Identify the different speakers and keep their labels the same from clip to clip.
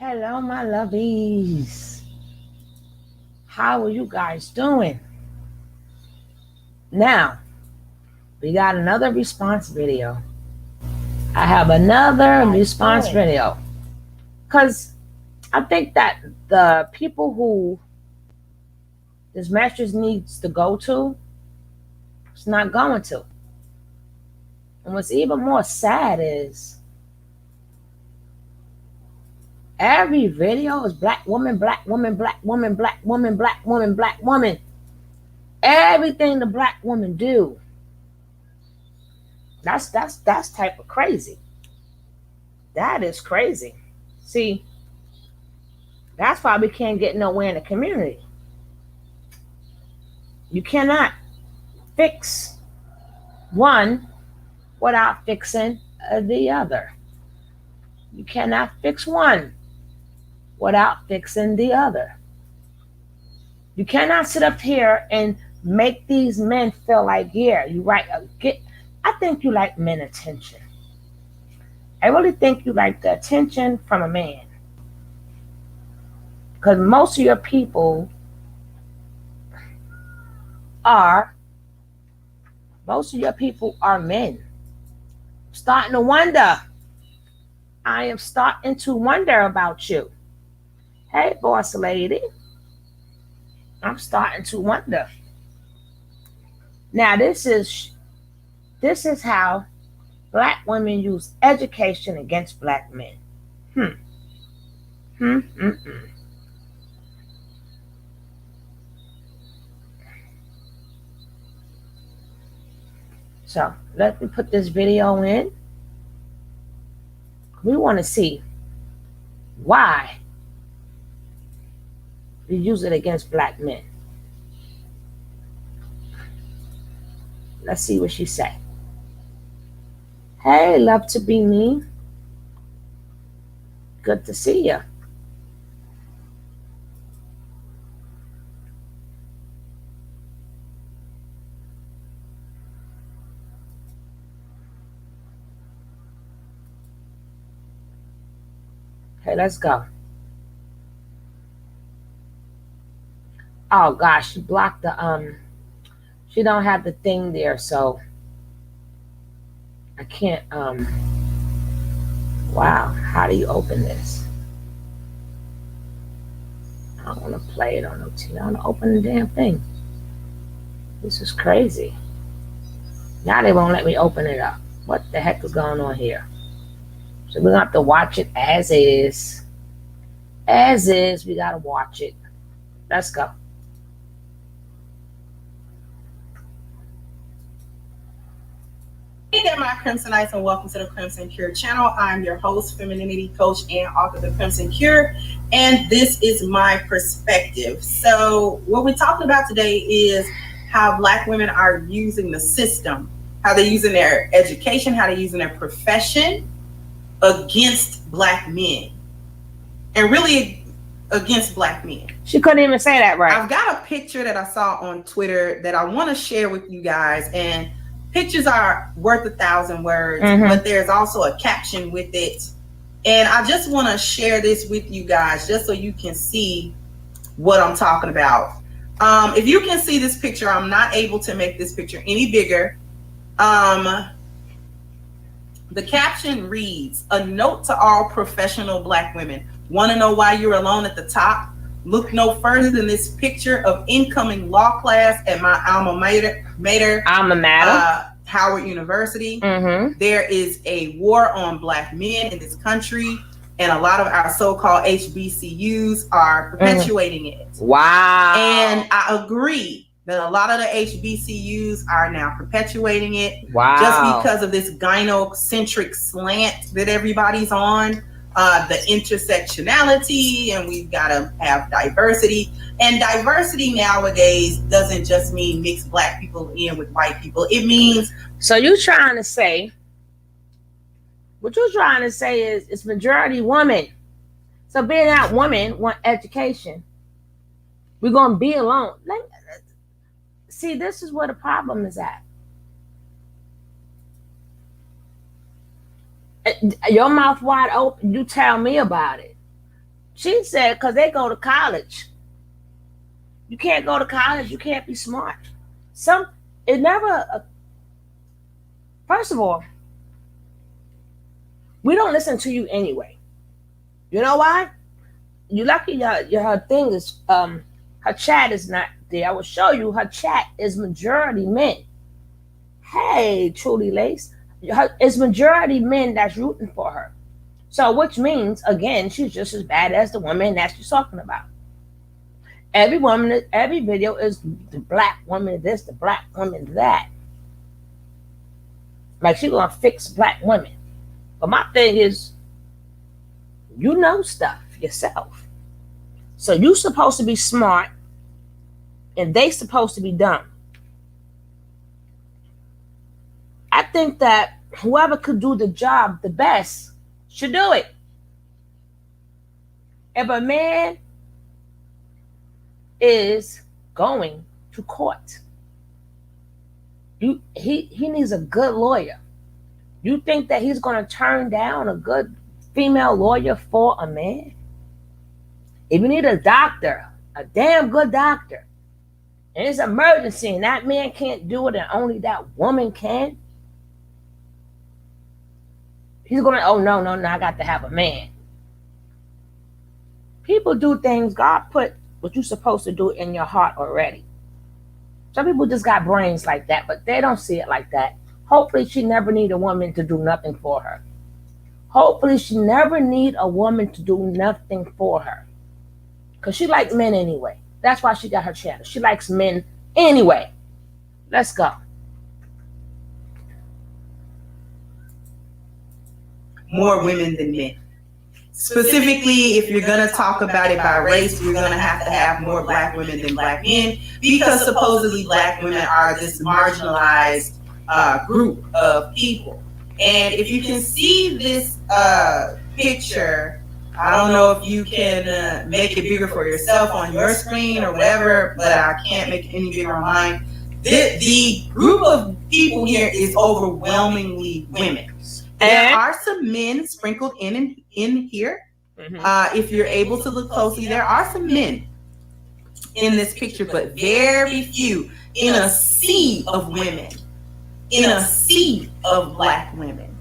Speaker 1: Hello, my lovies. How are you guys doing? Now, we got another response video. I have another response video. Because I think that the people who this message needs to go to, it's not going to. And what's even more sad is every video is black woman, black woman, black woman, black woman, black woman, black woman. Everything the black woman do. That's type of crazy. That is crazy. See, that's why we can't get nowhere in the community. You cannot fix one without fixing the other. You cannot fix one without fixing the other. You cannot sit up here and make these men feel like, yeah, you right. I think you like men attention. I really think you like the attention from a man. Because most of your people are men. Starting to wonder. I am starting to wonder about you. Hey, boss lady. I'm starting to wonder. Now, this is how black women use education against black men. So let me put this video in. We want to see why we use it against black men. Let's see what she say. Hey, love to be me. Good to see you. Okay, let's go. Oh gosh, she blocked the she don't have the thing there, so I can't wow, how do you open this? I don't want to play it on no TV. I want to open the damn thing. This is crazy. Now they won't let me open it up. What the heck is going on here? So we're going to have to watch it as is. As is, we got to watch it. Let's go.
Speaker 2: Hey there, my Crimsonites, and welcome to the Crimson Cure channel. I'm your host, femininity coach, and author of the Crimson Cure, and this is my perspective. So what we're talking about today is how black women are using the system, how they're using their education, how they're using their profession against black men, and really against black men.
Speaker 1: She couldn't even say that right.
Speaker 2: I've got a picture that I saw on Twitter that I want to share with you guys, and pictures are worth 1,000 words, but there's also a caption with it. And I just want to share this with you guys just so you can see what I'm talking about. If you can see this picture, I'm not able to make this picture any bigger. The caption reads, "A note to all professional black women. Want to know why you're alone at the top? Look no further than this picture of incoming law class at my alma mater, Howard University. There is a war on black men in this country, and a lot of our so-called HBCUs are perpetuating it."
Speaker 1: Wow.
Speaker 2: And I agree that a lot of the HBCUs are now perpetuating it.
Speaker 1: Wow.
Speaker 2: Just because of this gynocentric slant that everybody's on. The intersectionality, and we've got to have diversity. And diversity nowadays doesn't just mean mix black people in with white people. It means...
Speaker 1: So what you're trying to say is it's majority woman. So being that woman want education, we're going to be alone. See, this is where the problem is at. Your mouth wide open, you tell me about it. She said, because they go to college. You can't go to college. You can't be smart. Some, it never, first of all, we don't listen to you anyway. You know why? You lucky her thing is, her chat is not there. I will show you her chat is majority men. Hey, Truly Lace. It's majority men that's rooting for her. So, which means, again, she's just as bad as the woman that she's talking about. Every woman, every video is the black woman this, the black woman that. Like she's gonna fix black women. But my thing is, you know stuff yourself. So you supposed to be smart and they supposed to be dumb. I think that whoever could do the job the best should do it. If a man is going to court, he needs a good lawyer. You think that he's going to turn down a good female lawyer for a man? If you need a doctor, a damn good doctor, and it's an emergency and that man can't do it and only that woman can, he's going to, oh, no, I got to have a man. People do things, God put what you're supposed to do in your heart already. Some people just got brains like that, but they don't see it like that. Hopefully she never need a woman to do nothing for her. Hopefully she never need a woman to do nothing for her. Because she likes men anyway. That's why she got her channel. She likes men anyway. Let's go.
Speaker 2: More women than men. Specifically, if you're going to talk about it by race, you're going to have more black women than black men, because supposedly black women are this marginalized group of people. And if you can see this picture, I don't know if you can make it bigger for yourself on your screen or whatever, but I can't make it any bigger on mine. The group of people here is overwhelmingly women. There are some men sprinkled in here. Mm-hmm. If you're able to look closely, there are some men in this picture, but very few in a sea of women, in a sea of black women.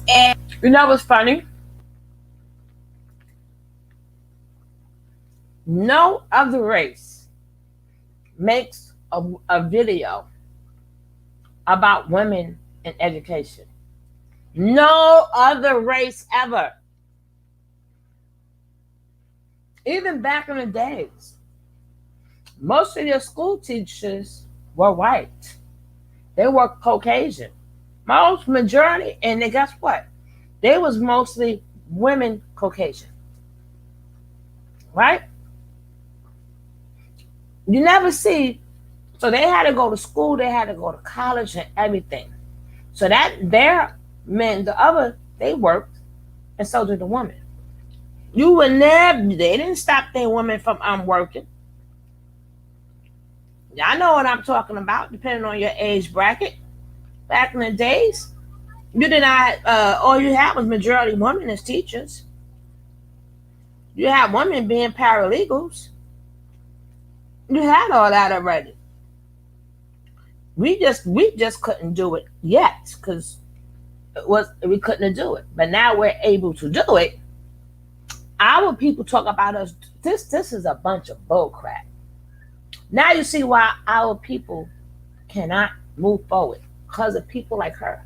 Speaker 1: And you know what's funny? No other race makes a video about women in education. No other race ever. Even back in the days, most of your school teachers were white. They were Caucasian. Most majority, and then guess what? They was mostly women Caucasian. Right? You never see, so they had to go to school, they had to go to college and everything. So that their men, the other, they worked, and so did the woman. You would never, they didn't stop their women from working. Y'all know what I'm talking about, depending on your age bracket. Back in the days, you did not, all you had was majority women as teachers. You had women being paralegals. You had all that already. We just couldn't do it yet, because we couldn't do it. But now we're able to do it. Our people talk about us. This is a bunch of bull crap. Now you see why our people cannot move forward, because of people like her.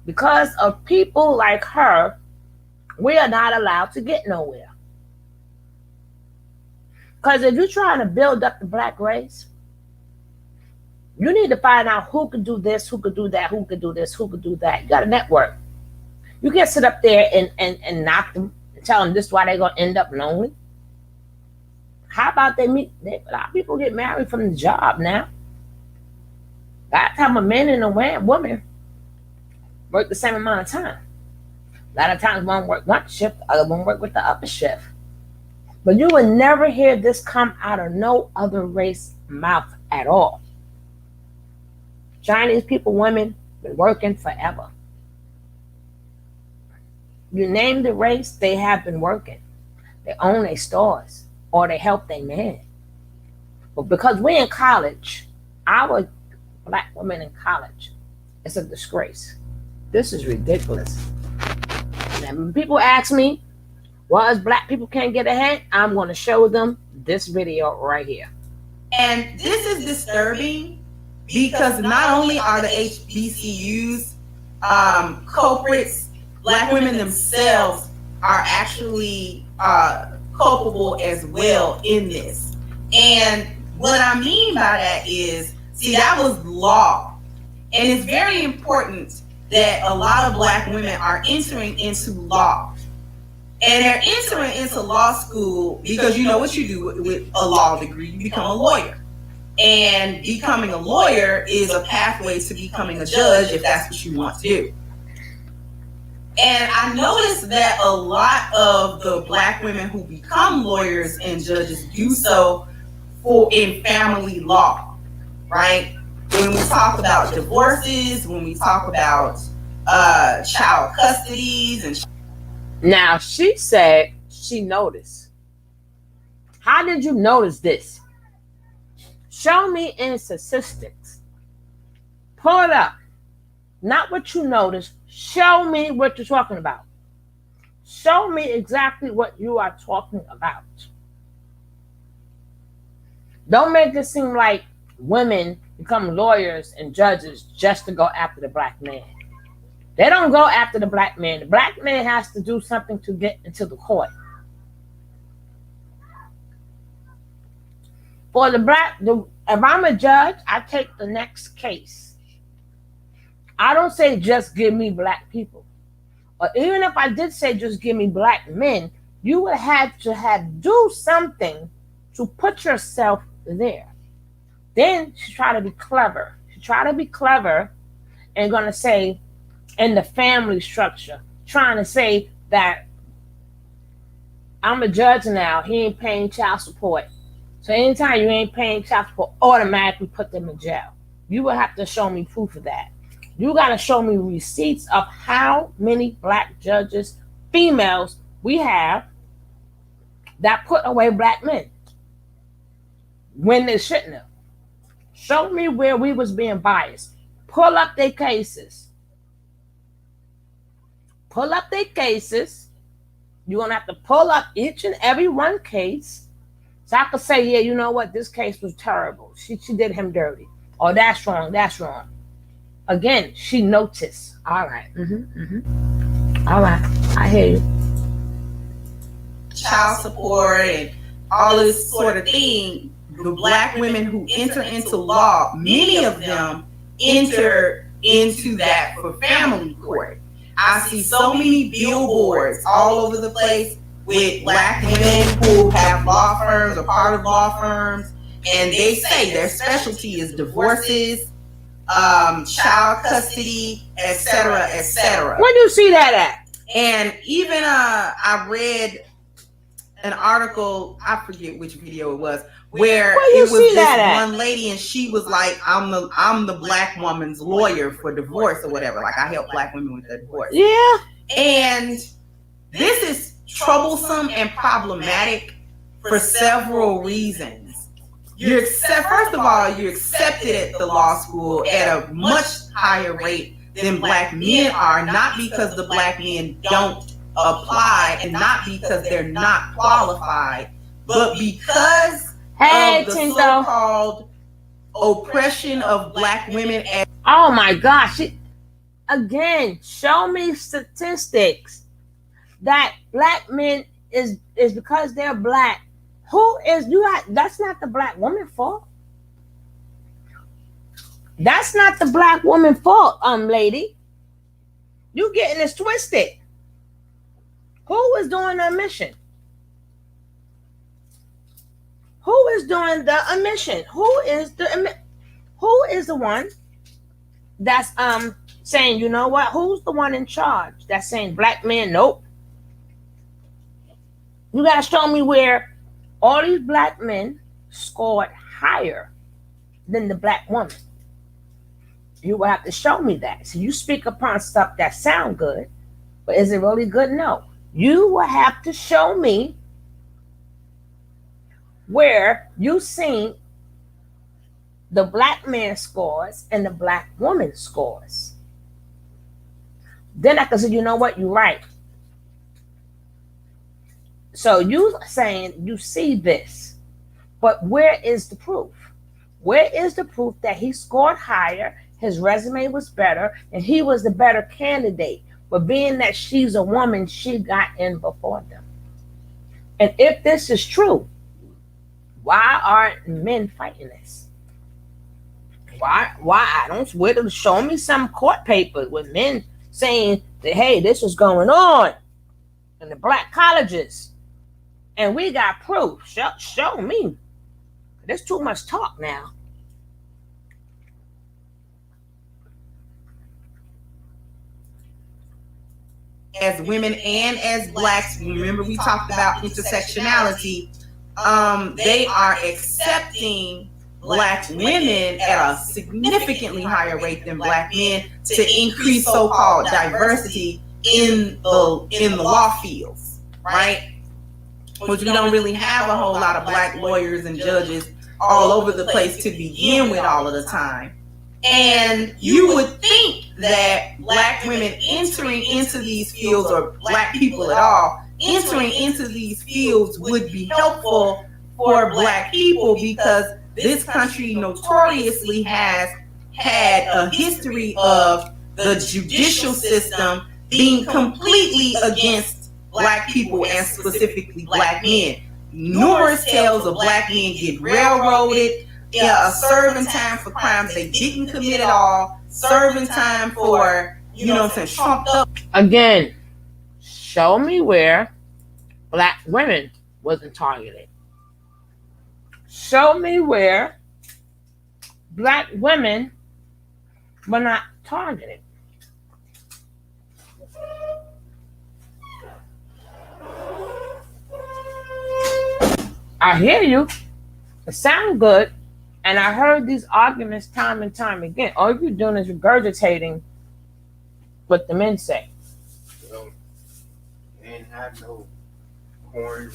Speaker 1: Because of people like her, we are not allowed to get nowhere. Because if you're trying to build up the black race, you need to find out who can do this, who could do that, who could do this, who could do that. You got a network. You can't sit up there and knock them and tell them this is why they're going to end up lonely. How about a lot of people get married from the job now. By the time a man and a woman work the same amount of time. A lot of times one work one shift, the other one work with the upper shift. But you will never hear this come out of no other race mouth at all. Chinese people, women, been working forever. You name the race, they have been working. They own their stores or they help their man. But because we're in college, our black women in college, it's a disgrace. This is ridiculous. And when people ask me, why us black people can't get ahead, I'm going to show them this video right here.
Speaker 2: And this is disturbing because not only are the HBCUs culprits, black women themselves are actually culpable as well in this. And what I mean by that is, see, that was law. And it's very important that a lot of black women are entering into law. And they're entering into law school because you know what you do with a law degree, you become a lawyer. And becoming a lawyer is a pathway to becoming a judge if that's what you want to do. And I noticed that a lot of the black women who become lawyers and judges do so in family law, right? When we talk about divorces, when we talk about child custodies and
Speaker 1: now she said she noticed. How did you notice this? Show me in statistics. Pull it up. Not what you noticed. Show me what you're talking about. Show me exactly what you are talking about. Don't make it seem like women become lawyers and judges just to go after the black man. They don't go after the black man. The black man has to do something to get into the court. For if I'm a judge, I take the next case. I don't say just give me black people. Or even if I did say just give me black men, you would have to do something to put yourself there. Then she try to be clever. She try to be clever and gonna say in the family structure, trying to say that I'm a judge now, he ain't paying child support. So anytime you ain't paying child support, automatically put them in jail. You will have to show me proof of that. You got to show me receipts of how many black judges, females, we have that put away black men when they shouldn't have. Show me where we was being biased. Pull up their cases. Pull up their cases. You're going to have to pull up each and every one case. So I could say, yeah, you know what? This case was terrible. She did him dirty. Oh, that's wrong. That's wrong. Again, she noticed. All right. All right. I hear you.
Speaker 2: Child support and all this sort of thing. The black women who enter into law, many of them enter into that for family court. I see so many billboards all over the place with black women who have law firms or part of law firms, and they say their specialty is divorces, child custody, etc., etc.
Speaker 1: Where do you see that at?
Speaker 2: And even I read an article, I forget which video it was, where it was this one lady and she was like, I'm the black woman's lawyer for divorce or whatever. Like I help black women with their divorce.
Speaker 1: Yeah.
Speaker 2: And this is troublesome and problematic for several reasons. First of all, you're accepted at the law school at a much higher rate than black men are, not because the black men don't apply and not because they're not qualified, but because of the so-called oppression of black women.
Speaker 1: Oh my gosh. Again, show me statistics that black men is because they're black. That's not the black woman's fault. That's not the black woman's fault, lady. You getting this twisted. Who is doing the omission? Who is doing the omission? Who is the one that's saying, you know what? Who's the one in charge that's saying black men? Nope. You gotta show me where all these black men scored higher than the black woman. You will have to show me that. So you speak upon stuff that sound good, But is it really good? No. You will have to show me where you seen the black man scores and the black woman scores. Then I can say, you know what, you're right. So you saying you see this, but where is the proof? Where is the proof that he scored higher, his resume was better, and he was the better candidate? But being that she's a woman, she got in before them. And if this is true, why aren't men fighting this? Why I don't where show me some court papers with men saying that hey, this is going on in the black colleges, and we got proof. Show me. There's too much talk now.
Speaker 2: As women and as blacks, remember we talked about intersectionality. They are accepting black women at a significantly higher rate than black men to increase so-called diversity in the law fields, right? Which we don't really have a whole lot of black lawyers and judges all over the place to begin with all of the time. And you would think that black women entering into these fields, or black people at all entering into these fields, would be helpful for black people, because this country notoriously has had a history of the judicial system being completely against black people and specifically black men. Numerous tales of black men get railroaded, serving time for crimes they didn't commit at all, serving time for, trumped up.
Speaker 1: Again, show me where black women wasn't targeted. Show me where black women were not targeted. I hear you. It sounds good. And I heard these arguments time and time again. All you're doing is regurgitating what the men say.
Speaker 3: Well, men have no corn.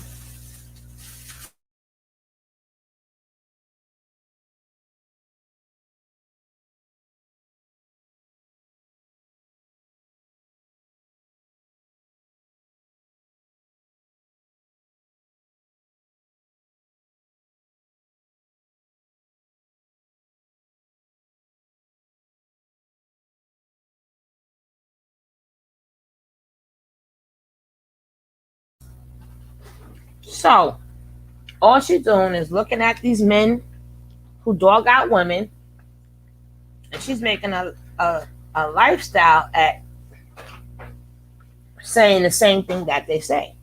Speaker 1: So all she's doing is looking at these men who dog out women, and she's making a lifestyle at saying the same thing that they say.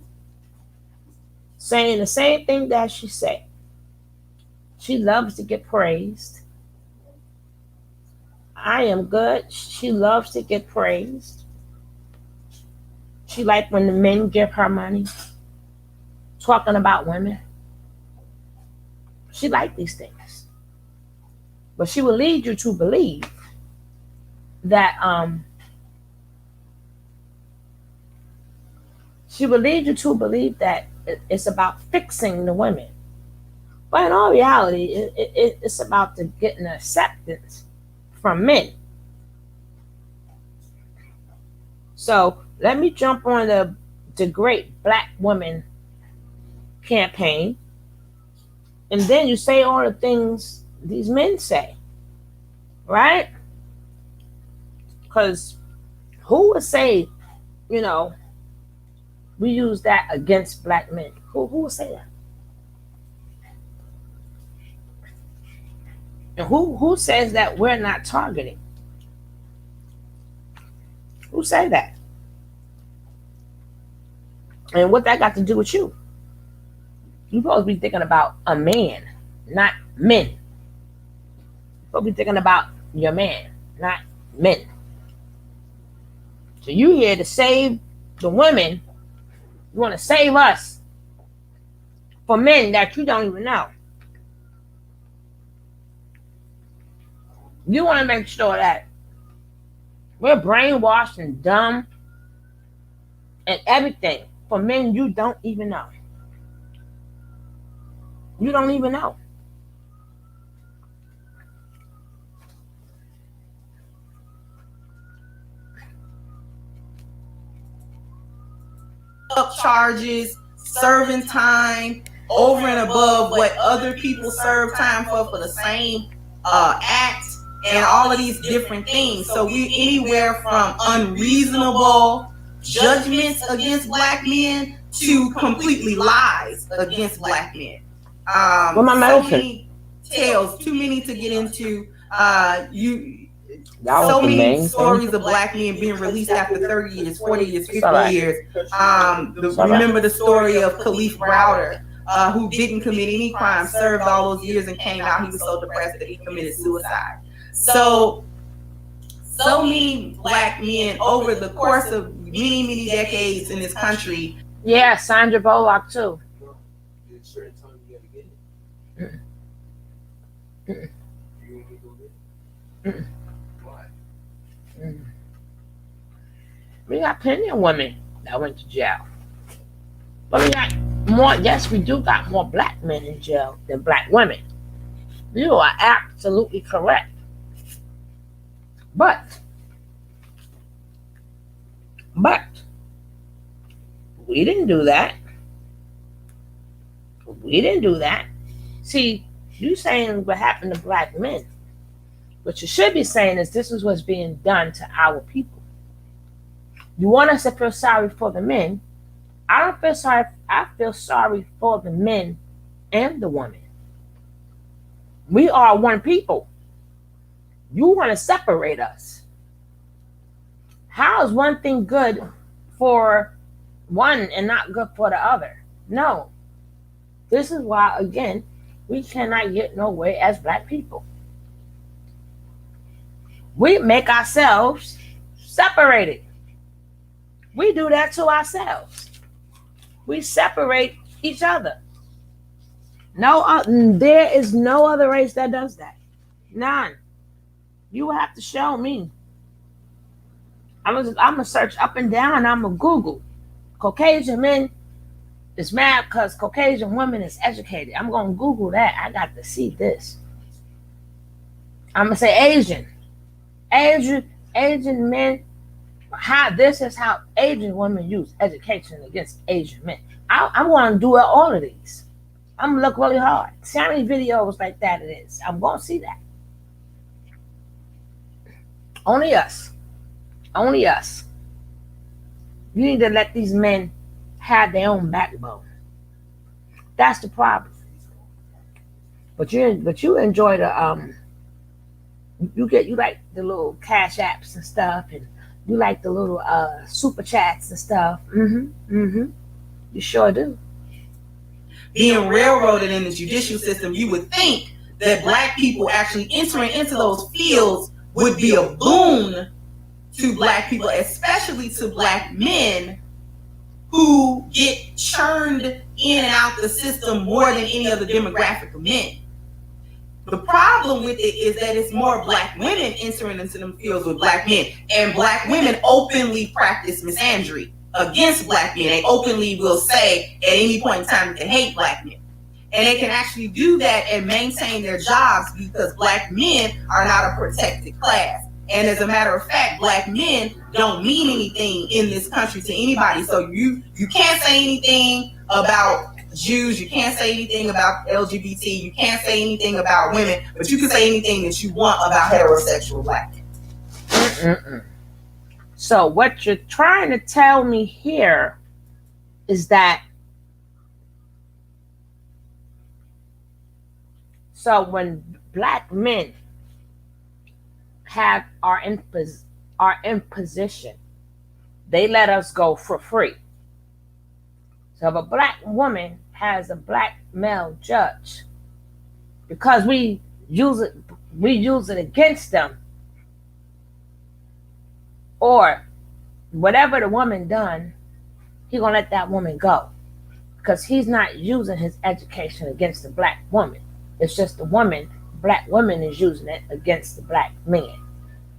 Speaker 1: Saying the same thing that she say. She loves to get praised. I am good. She loves to get praised. She like when the men give her money, talking about women. She like these things. But she will lead you to believe that it's about fixing the women. But in all reality, it's about getting acceptance from men. So let me jump on the great black woman campaign, and then you say all the things these men say, right? Because who would say, we use that against black men? Who would say that? And who says that we're not targeting? Who say that? And what that got to do with you? You're supposed to be thinking about a man, not men. You're supposed to be thinking about your man, not men. So you here to save the women. You want to save us for men that you don't even know. You want to make sure that we're brainwashed and dumb and everything. For men, you don't even know. You don't even know.
Speaker 2: Up charges, serving time over and above what other people serve time for the same act, and all of these different things. So we anywhere from unreasonable judgments against black men to completely lies against black men.
Speaker 1: Well, my
Speaker 2: So
Speaker 1: medicine.
Speaker 2: many tales, too many to get into.
Speaker 1: That was
Speaker 2: So
Speaker 1: the
Speaker 2: many
Speaker 1: main thing.
Speaker 2: stories of black men being released after 30 years, 40 years, 50
Speaker 1: alright.
Speaker 2: years.
Speaker 1: alright.
Speaker 2: Remember the story of Khalif Browder, who didn't commit any crime, served all those years and came out. He was so depressed that he committed suicide. So many black men over the course of many, many decades in this country.
Speaker 1: Yeah, Sandra Bullock too.
Speaker 3: There's certain time you gotta get it.
Speaker 1: Mm-mm.
Speaker 3: You want me to go get it?
Speaker 1: Mm-mm.
Speaker 3: Why?
Speaker 1: We got plenty of women that went to jail. But we got more, yes, we do got more black men in jail than black women. You are absolutely correct. But we didn't do that. We didn't do that. See, you saying what happened to black men. What you should be saying is this is what's being done to our people. You want us to feel sorry for the men. I don't feel sorry. I feel sorry for the men and the women. We are one people. You want to separate us. How is one thing good for one and not good for the other? No. This is why, again, we cannot get nowhere as black people. We make ourselves separated. We do that to ourselves. We separate each other. No, there is no other race that does that. None. You have to show me. I'm gonna search up and down. I'm gonna Google Caucasian men is mad because Caucasian women is educated. I'm gonna Google that. I got to see this. I'm gonna say Asian men. How this is how Asian women use education against Asian men. I'm gonna do all of these. I'm gonna look really hard. See how many videos like that it is. I'm gonna see that. Only us. Only us. You need to let these men have their own backbone. That's the problem. But you enjoy the you like the little cash apps and stuff, and you like the little super chats and stuff. You sure do.
Speaker 2: Being railroaded in the judicial system, you would think that black people actually entering into those fields would be a boon to black people, especially to black men who get churned in and out the system more than any other demographic of men. The problem with it is that it's more black women entering into them fields with black men, and black women openly practice misandry against black men. They openly will say at any point in time that they hate black men. And they can actually do that and maintain their jobs because black men are not a protected class. And as a matter of fact, black men don't mean anything in this country to anybody. So you can't say anything about Jews, you can't say anything about LGBT, you can't say anything about women, but you can say anything that you want about heterosexual black men.
Speaker 1: So what you're trying to tell me here is that so when black men are in position, they let us go for free. So if a black woman has a black male judge, because we use it against them, or whatever the woman done, he gonna let that woman go because he's not using his education against the black woman. It's just the woman. Black woman is using it against the black man.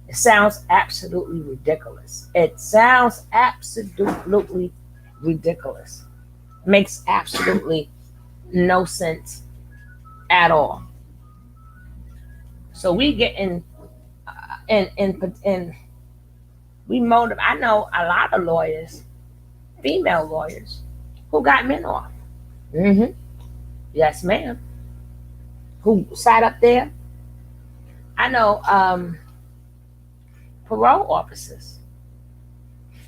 Speaker 1: It sounds absolutely ridiculous. It sounds absolutely ridiculous. Makes absolutely no sense at all. So we get in we motive. I know a lot of lawyers, female lawyers, who got men off. Mm-hmm. Yes, ma'am. Who sat up there? I know parole officers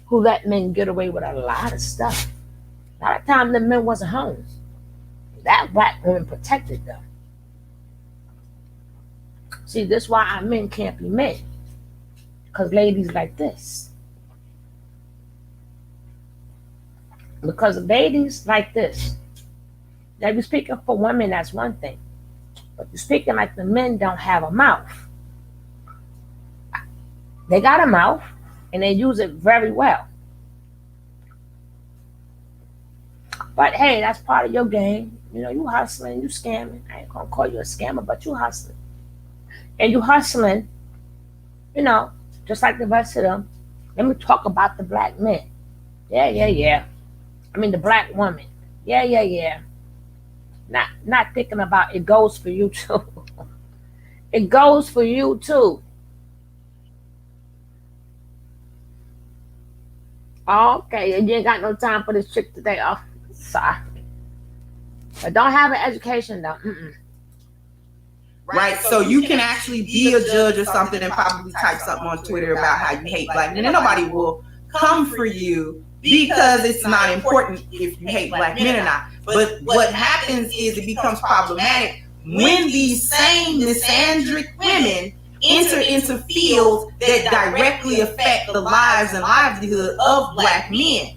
Speaker 1: who let men get away with a lot of stuff. A lot of times the men wasn't home. That black woman protected them. See, this is why our men can't be men. Because ladies like this. Because ladies like this. Now, you're speaking for women, that's one thing. But you're speaking like the men don't have a mouth. They got a mouth, and they use it very well. But hey, that's part of your game. You know, you hustling, you scamming. I ain't gonna call you a scammer, but you hustling. And you hustling, you know, just like the rest of them. Let me talk about the black men. Yeah. I mean the black woman. Yeah. Not thinking about it goes for you too. It goes for you too. Okay, and you ain't got no time for this trick today. Oh, sorry. But don't have an education though. Mm-mm.
Speaker 2: Right, so you can actually be a judge or something and probably type something on Twitter about how you hate black men, and nobody will come for you because it's not important if you hate black men or not. But what happens is it becomes problematic when these same misandric women enter into fields that directly affect the lives and livelihood of black men.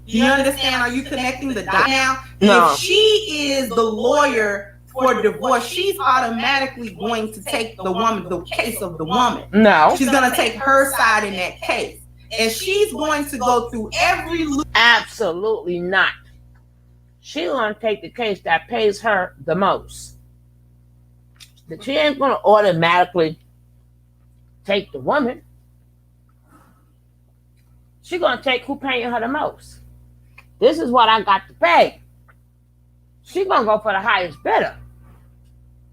Speaker 2: Do you understand? Are you connecting the dots now?
Speaker 1: No.
Speaker 2: If she is the lawyer for divorce, she's automatically going to take the case of the woman.
Speaker 1: No.
Speaker 2: She's going to take her side in that case. And she's going to go through every loop.
Speaker 1: Absolutely not. She's going to take the case that pays her the most. But she ain't going to automatically take the woman. She's going to take who paying her the most. This is what I got to pay. She's going to go for the highest bidder.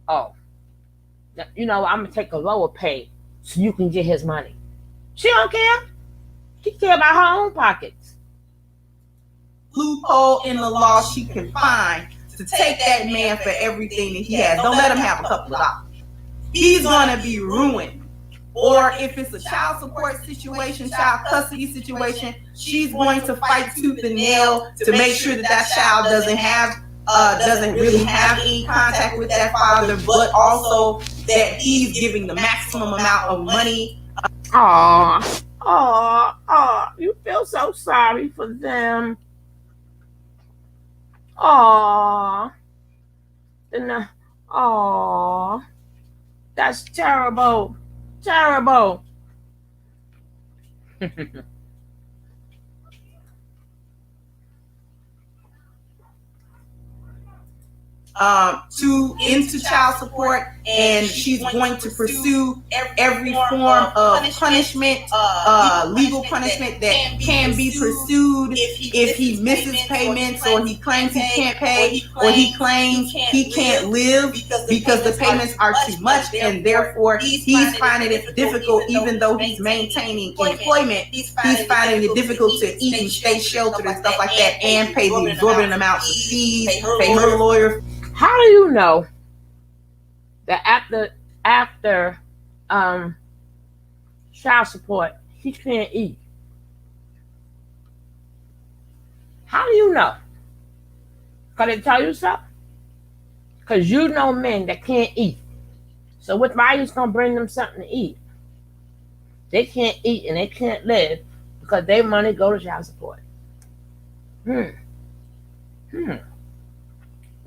Speaker 1: Oh, you know, I'm going to take a lower pay so you can get his money. She don't care. She care about her own pockets.
Speaker 2: Loophole in the law she can find to take that man for everything that he has. Don't let him have a couple of dollars. He's going to be ruined. Or if it's a child support situation, child custody situation, she's going to fight tooth and nail to make sure that that child doesn't really have any contact with that father, but also that he's giving the maximum amount of money.
Speaker 1: You feel so sorry for them. Aw. That's terrible. Terrible.
Speaker 2: Into child support, and she's going to pursue every form of punishment, legal punishment that can be pursued if he misses payments, or he claims he can't pay, or he claims he can't live because the payments are too much, and therefore he's finding it difficult, even though he's maintaining employment, he's finding it difficult to eat and stay sheltered and stuff like that, and pay the exorbitant amounts of fees, pay her lawyer.
Speaker 1: How do you know that after child support he can't eat? How do you know? Can they tell you something? Because you know men that can't eat. So why are you gonna bring them something to eat? They can't eat and they can't live because their money go to child support.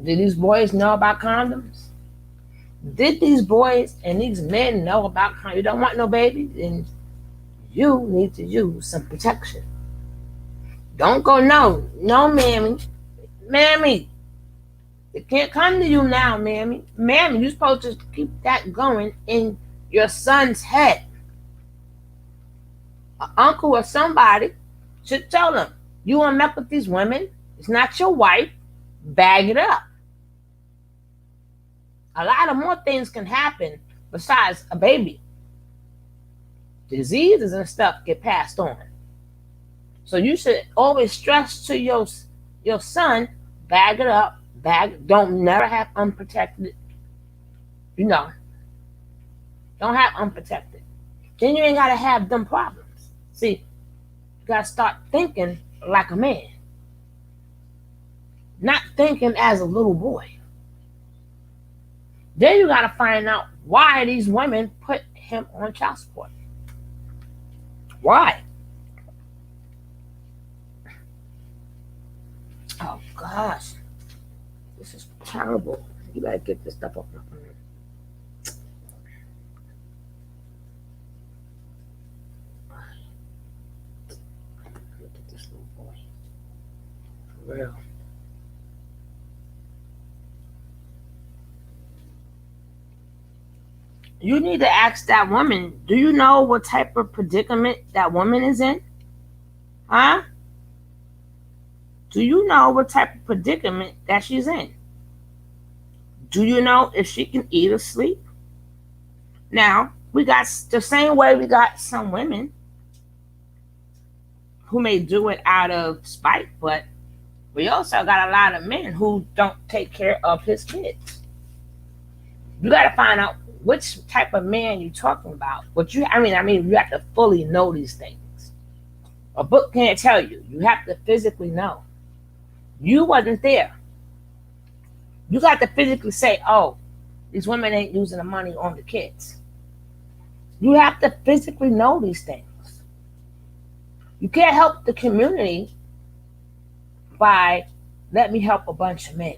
Speaker 1: Did these boys know about condoms? Did these boys and these men know about condoms? You don't want no baby? Then you need to use some protection. Don't go, no, mammy. Mammy, it can't come to you now, mammy. Mammy, you're supposed to keep that going in your son's head. An uncle or somebody should tell them, You want to mess with these women? It's not your wife. Bag it up. A lot of more things can happen besides a baby. Diseases and stuff get passed on. So you should always stress to your son, bag it up, don't never have unprotected, you know, don't have unprotected. Then you ain't gotta have them problems. See, you gotta start thinking like a man, not thinking as a little boy. Then you gotta find out why these women put him on child support. Why? Oh gosh, this is terrible. You gotta get this stuff off my phone. Look at this little boy. For real. You need to ask that woman, do you know what type of predicament that woman is in? Huh? Do you know what type of predicament that she's in? Do you know if she can eat or sleep? Now, we got the same way we got some women who may do it out of spite, but we also got a lot of men who don't take care of his kids. You got to find out which type of man you're talking about. I mean, you have to fully know these things. A book can't tell you. You have to physically know. You wasn't there. You got to physically say, oh, these women ain't using the money on the kids. You have to physically know these things. You can't help the community by, let me help a bunch of men.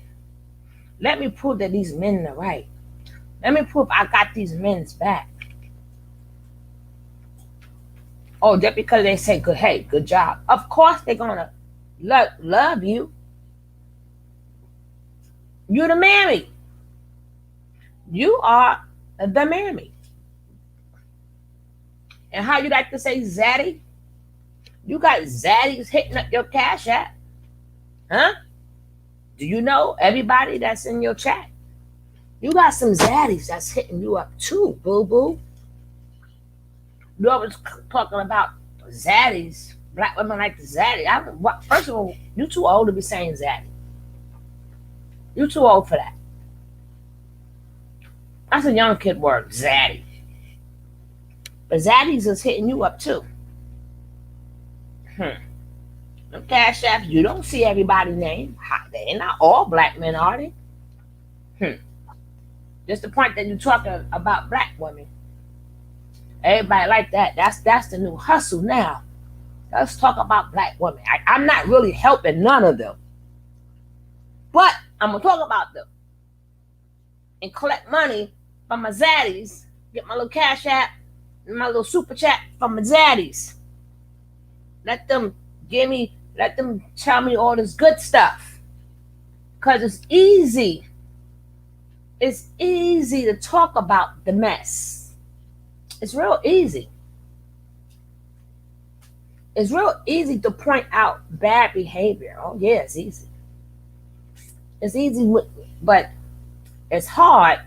Speaker 1: Let me prove that these men are right. Let me prove I got these men's back. Oh, just because they say, good, hey, good job. Of course they're going to love you. You're the mammy. You are the mammy. And how you like to say zaddy? You got zaddies hitting up your cash app. Huh? Do you know everybody that's in your chat? You got some zaddies that's hitting you up too, boo-boo. You always talking about zaddies. Black women like the zaddy. First of all, you too old to be saying zaddy. You too old for that. That's a young kid word, zaddy. But zaddies is hitting you up too. Them cash apps, you don't see everybody's name. They're not all black men, are they? Just the point that you're talking about black women. Everybody like that. That's the new hustle now. Let's talk about black women. I'm not really helping none of them. But I'm going to talk about them. And collect money from my zaddies. Get my little cash app and my little super chat from my zaddies. Let them tell me all this good stuff. Because it's easy. It's easy to talk about the mess. It's real easy. It's real easy to point out bad behavior. Oh, yeah, it's easy. It's easy, but it's hard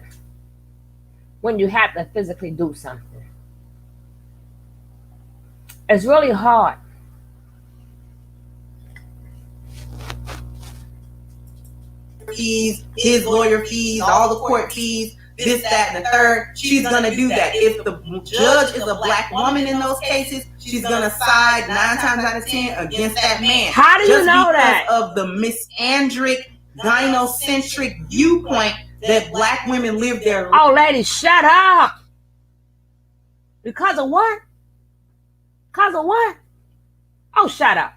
Speaker 1: when you have to physically do something. It's really hard.
Speaker 2: Fees, his lawyer fees, all the court fees, this, that, and the third. She's gonna do that. If the judge is a black woman in those cases, she's gonna side 9 times out of 10 against that man.
Speaker 1: How do you know that?
Speaker 2: Because of the misandric, gynocentric viewpoint that black women live their life.
Speaker 1: Oh, ladies, shut up. Because of what? Because of what? Oh, shut up.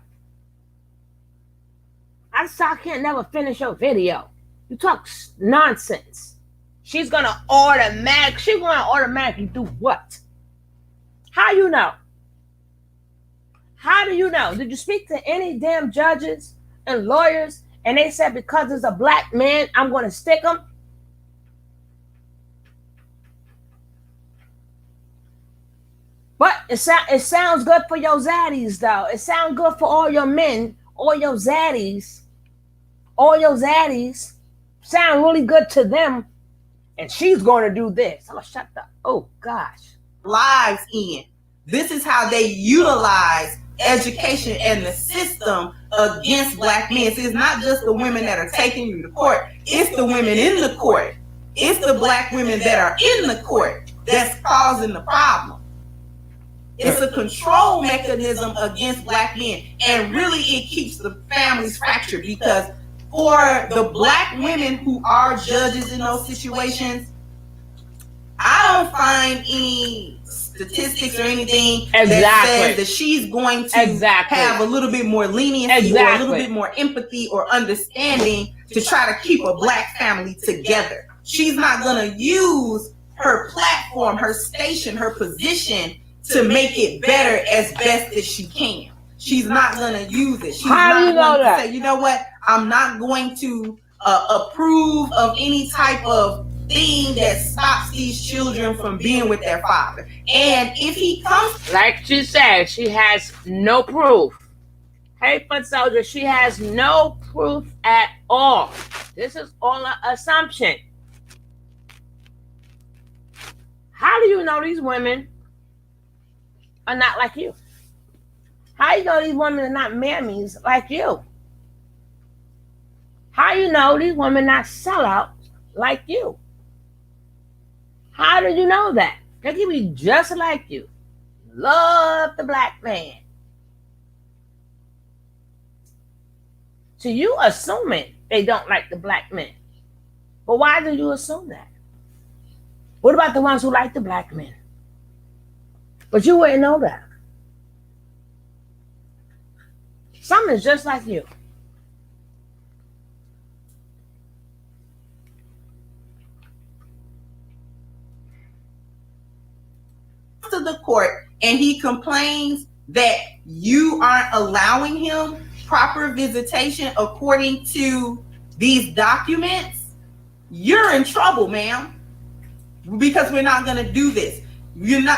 Speaker 1: I can't never finish your video. You talk nonsense. She's gonna automatically do what? How you know? How do you know? Did you speak to any damn judges and lawyers and they said because it's a black man, I'm gonna stick him? But it sounds good for your zaddies though. It sounds good for all your men all your zaddies, all your zaddies sound really good to them, and she's going to do this. Oh, shut the. Oh gosh.
Speaker 2: Lives in. This is how they utilize education and the system against black men. So it's not just the women that are taking you to court. It's the women in the court. It's the black women that are in the court that's causing the problem. It's a control mechanism against black men. And really it keeps the families fractured, because for the black women who are judges in those situations, I don't find any statistics or anything that says that she's going to have a little bit more leniency or a little bit more empathy or understanding to try to keep a black family together. She's not going to use her platform, her station, her position to make it better as best as she can. She's not going to use it. She's not going to say, you know what, I'm not going to approve of any type of thing that stops these children from being with their father. And if he comes,
Speaker 1: like she said, she has no proof. Hey, foot soldier, she has no proof at all. This is all an assumption. How do you know these women are not like you? How do you know these women are not mammies like you? How do you know these women not sellouts like you? How do you know that? They can be just like you. Love the black man. So you assuming they don't like the black men. But why do you assume that? What about the ones who like the black men? But you wouldn't know that. Some is just like you.
Speaker 2: to the court and he complains that you aren't allowing him proper visitation according to these documents, you're in trouble, ma'am, because we're not going to do this.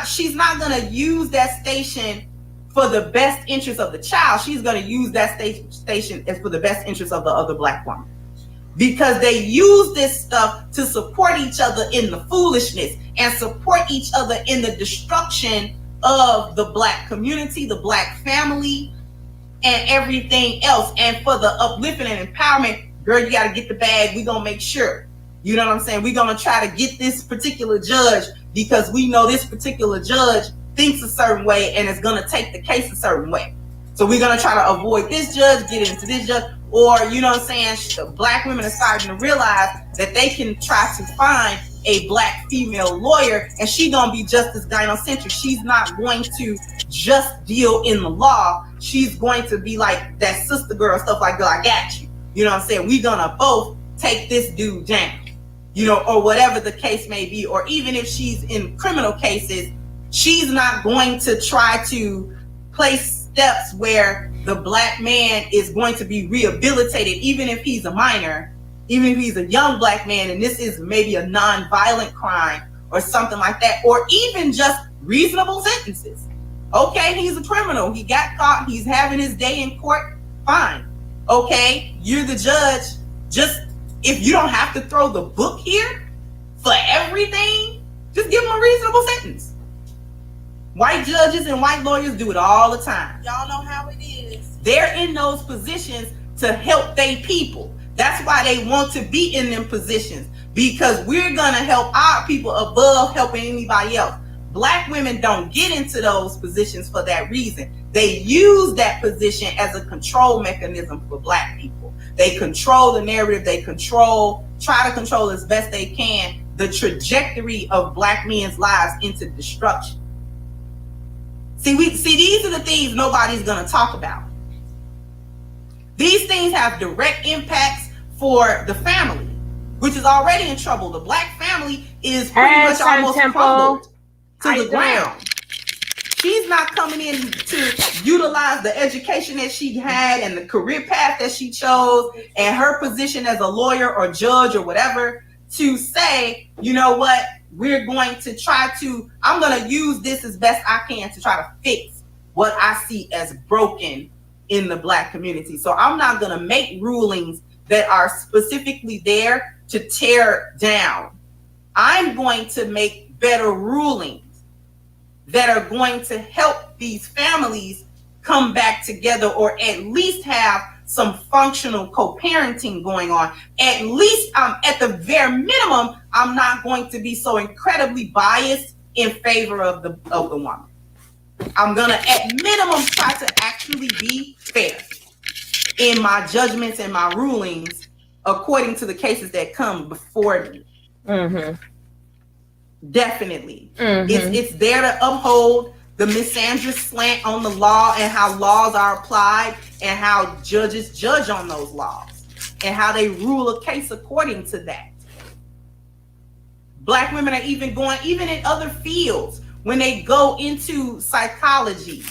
Speaker 2: She's not going to use that station for the best interest of the child. She's going to use that station as for the best interest of the other black woman, because they use this stuff to support each other in the foolishness and support each other in the destruction of the black community, the black family, and everything else. And for the uplifting and empowerment, girl, you got to get the bag. We're going to make sure. You know what I'm saying? We're going to try to get this particular judge because we know this particular judge thinks a certain way and is going to take the case a certain way. So we're going to try to avoid this judge, get into this judge. Or, you know what I'm saying, black women are starting to realize that they can try to find a black female lawyer and she's going to be just as gynocentric. She's not going to just deal in the law. She's going to be like that sister girl, stuff like, girl, I got you. You know what I'm saying? We're going to both take this dude down, you know, or whatever the case may be. Or even if she's in criminal cases, she's not going to try to place steps where the black man is going to be rehabilitated, even if he's a minor, even if he's a young black man, and this is maybe a non-violent crime or something like that, or even just reasonable sentences. Okay, he's a criminal. He got caught. He's having his day in court. Fine. Okay, you're the judge. Just, if you don't have to throw the book here for everything, just give him a reasonable sentence. White judges and white lawyers do it all the time.
Speaker 4: Y'all know how it is.
Speaker 2: They're in those positions to help their people. That's why they want to be in them positions, because we're going to help our people above helping anybody else. Black women don't get into those positions for that reason. They use that position as a control mechanism for black people. They control the narrative. They try to control as best they can the trajectory of black men's lives into destruction. See, these are the things nobody's going to talk about. These things have direct impacts for the family, which is already in trouble. The black family is pretty much almost crumbled to the ground. She's not coming in to utilize the education that she had and the career path that she chose and her position as a lawyer or judge or whatever to say, you know what, I'm going to use this as best I can to try to fix what I see as broken in the Black community. So I'm not going to make rulings that are specifically there to tear down. I'm going to make better rulings that are going to help these families come back together, or at least have some functional co-parenting going on. At least, at the very minimum, I'm not going to be so incredibly biased in favor of the woman. I'm gonna, at minimum, try to actually be fair in my judgments and my rulings according to the cases that come before me.
Speaker 1: Mm-hmm.
Speaker 2: Definitely.
Speaker 1: Mm-hmm.
Speaker 2: It's there to uphold the misandrous slant on the law and how laws are applied and how judges judge on those laws and how they rule a case according to that. Black women are even in other fields, when they go into psychology,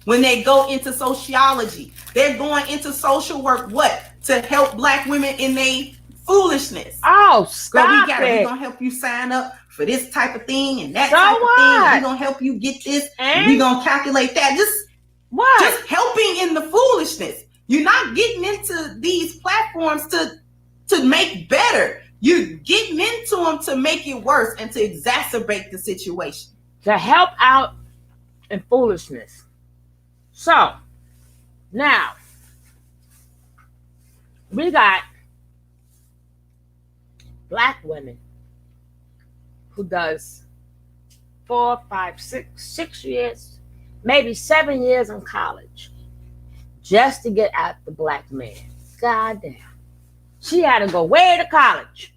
Speaker 2: when they go into sociology, they're going into social work, what? To help Black women in their foolishness.
Speaker 1: Oh, stop
Speaker 2: We're gonna help you sign up for this type of thing and that type of thing. We're gonna help you get this, and we're gonna calculate that. Just helping in the foolishness. You're not getting into these platforms to make better. You're getting into them to make it worse and to exacerbate the situation.
Speaker 1: To help out in foolishness. So, now, we got Black women who does 4, 5, 6 years, maybe 7 years in college just to get at the Black man. God damn. She had to go way to college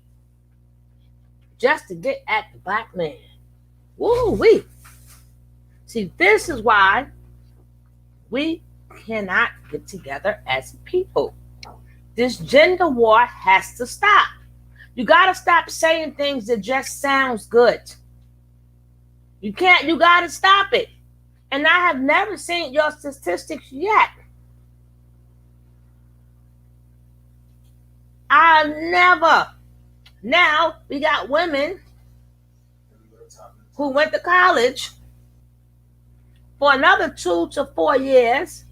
Speaker 1: just to get at the Black man. Woo-wee. See, this is why we cannot get together as people. This gender war has to stop. You got to stop saying things that just sounds good. You got to stop it. And I have never seen your statistics yet. I've never. Now, we got women who went to college for another 2 to 4 years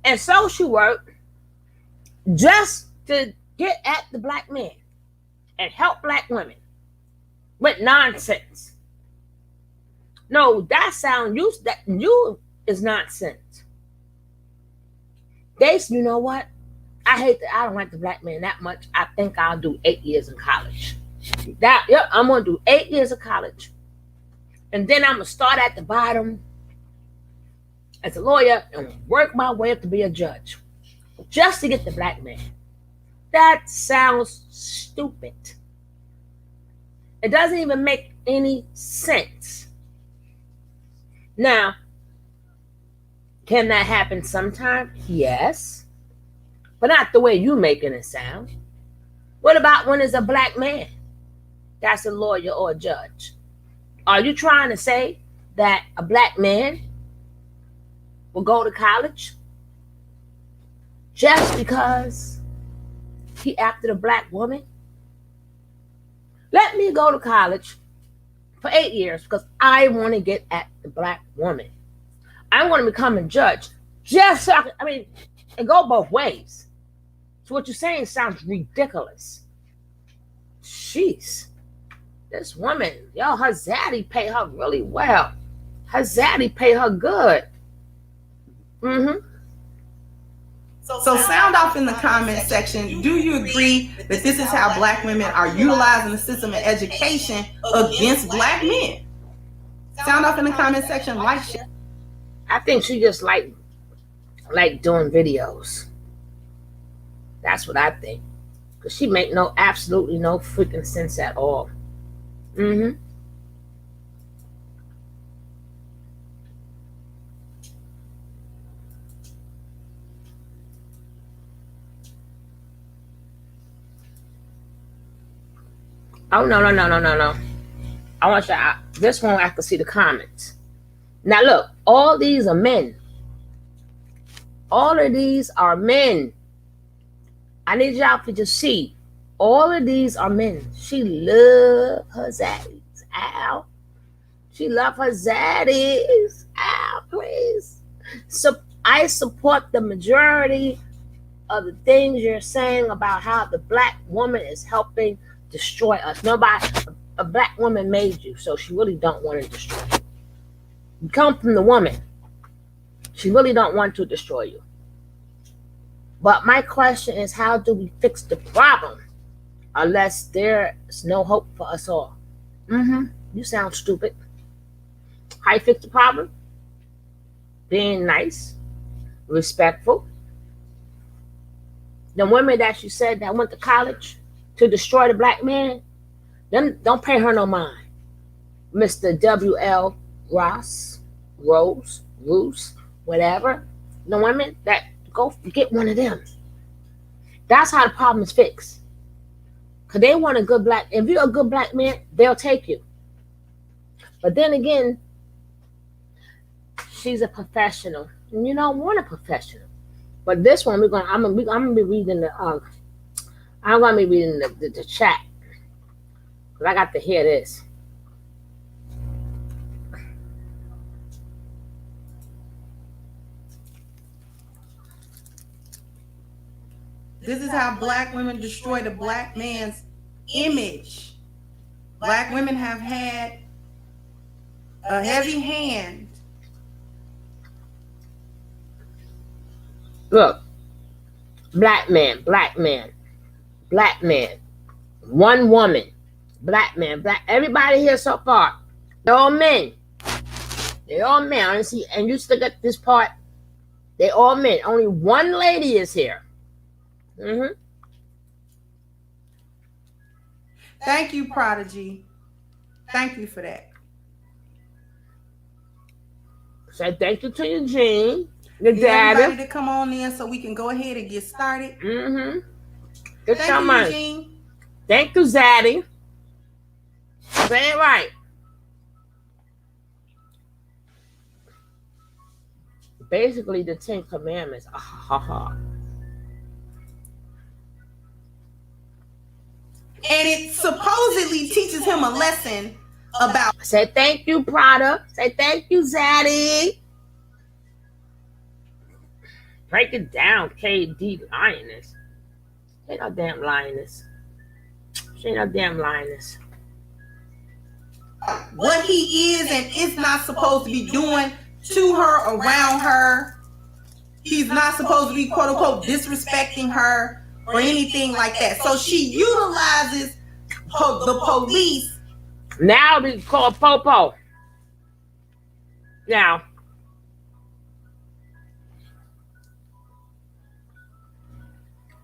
Speaker 1: and social work just to get at the Black man and help Black women with nonsense. No, that you is nonsense. You know what? I don't like the Black man that much. I think I'll do 8 years in college. I'm gonna do 8 years of college. And then I'm gonna start at the bottom as a lawyer and work my way up to be a judge. Just to get the Black man. That sounds stupid. It doesn't even make any sense. Now, can that happen sometime? Yes. But not the way you making it sound. What about when it's a Black man that's a lawyer or a judge? Are you trying to say that a Black man will go to college just because he after the Black woman? Let me go to college for 8 years because I want to get at the Black woman. I want to become a judge. Just so and go both ways. So what you're saying sounds ridiculous. Jeez. This woman, her zaddy pay her really well. Her zaddy pay her good. Mm-hmm.
Speaker 2: So sound off in the comment section. Do you agree that this is how Black women are utilizing the system of education against Black men? Sound off in the comment section. Like, share.
Speaker 1: I think she just like doing videos. That's what I think. Because she make absolutely no freaking sense at all. Mm-hmm. Oh, no. I want you this one I can see the comments. Now look, all these are men. All of these are men. I need y'all to just see. All of these are men. She love her zaddies. Ow. She love her zaddies. Ow, please. I support the majority of the things you're saying about how the black woman is helping destroy us. Nobody, a black woman made you, so she really don't want to destroy you. You come from the woman. She really don't want to destroy you. But my question is, how do we fix the problem unless there's no hope for us all? You sound stupid. How you fix the problem? Being nice, respectful. The women that you said that went to college to destroy the black man, then don't pay her no mind. Mr. W.L. Roose, whatever. The women that go get one of them. That's how the problem is fixed. Because they want a good black, if you're a good black man, they'll take you. But then again, she's a professional. And you don't want a professional. But this one, I'm gonna be reading the chat. Because I got to hear this.
Speaker 2: This is how black women destroy the black man's image. Black women have had a heavy hand.
Speaker 1: Look, black man, one woman, black man, everybody here so far, they're all men. I see, and you still get this part. They all men. Only one lady is here.
Speaker 2: Thank you, Prodigy. Thank you for that.
Speaker 1: Say thank you to Eugene, the
Speaker 2: Everybody
Speaker 1: daddy.
Speaker 2: to come on in so we can go ahead and get started.
Speaker 1: Good
Speaker 2: Thank you,
Speaker 1: much.
Speaker 2: Eugene.
Speaker 1: Thank you, Zaddy. Say it right. Basically, the 10 Commandments.
Speaker 2: And it supposedly teaches him a lesson about.
Speaker 1: Say thank you, Prada. Say thank you, Zaddy. Break it down, KD Lioness. She ain't no damn lioness.
Speaker 2: What he is and is not supposed to be doing to her, around her. He's not supposed to be, quote unquote, disrespecting her or anything like that. So she utilizes the police.
Speaker 1: Now they call Popo. Now,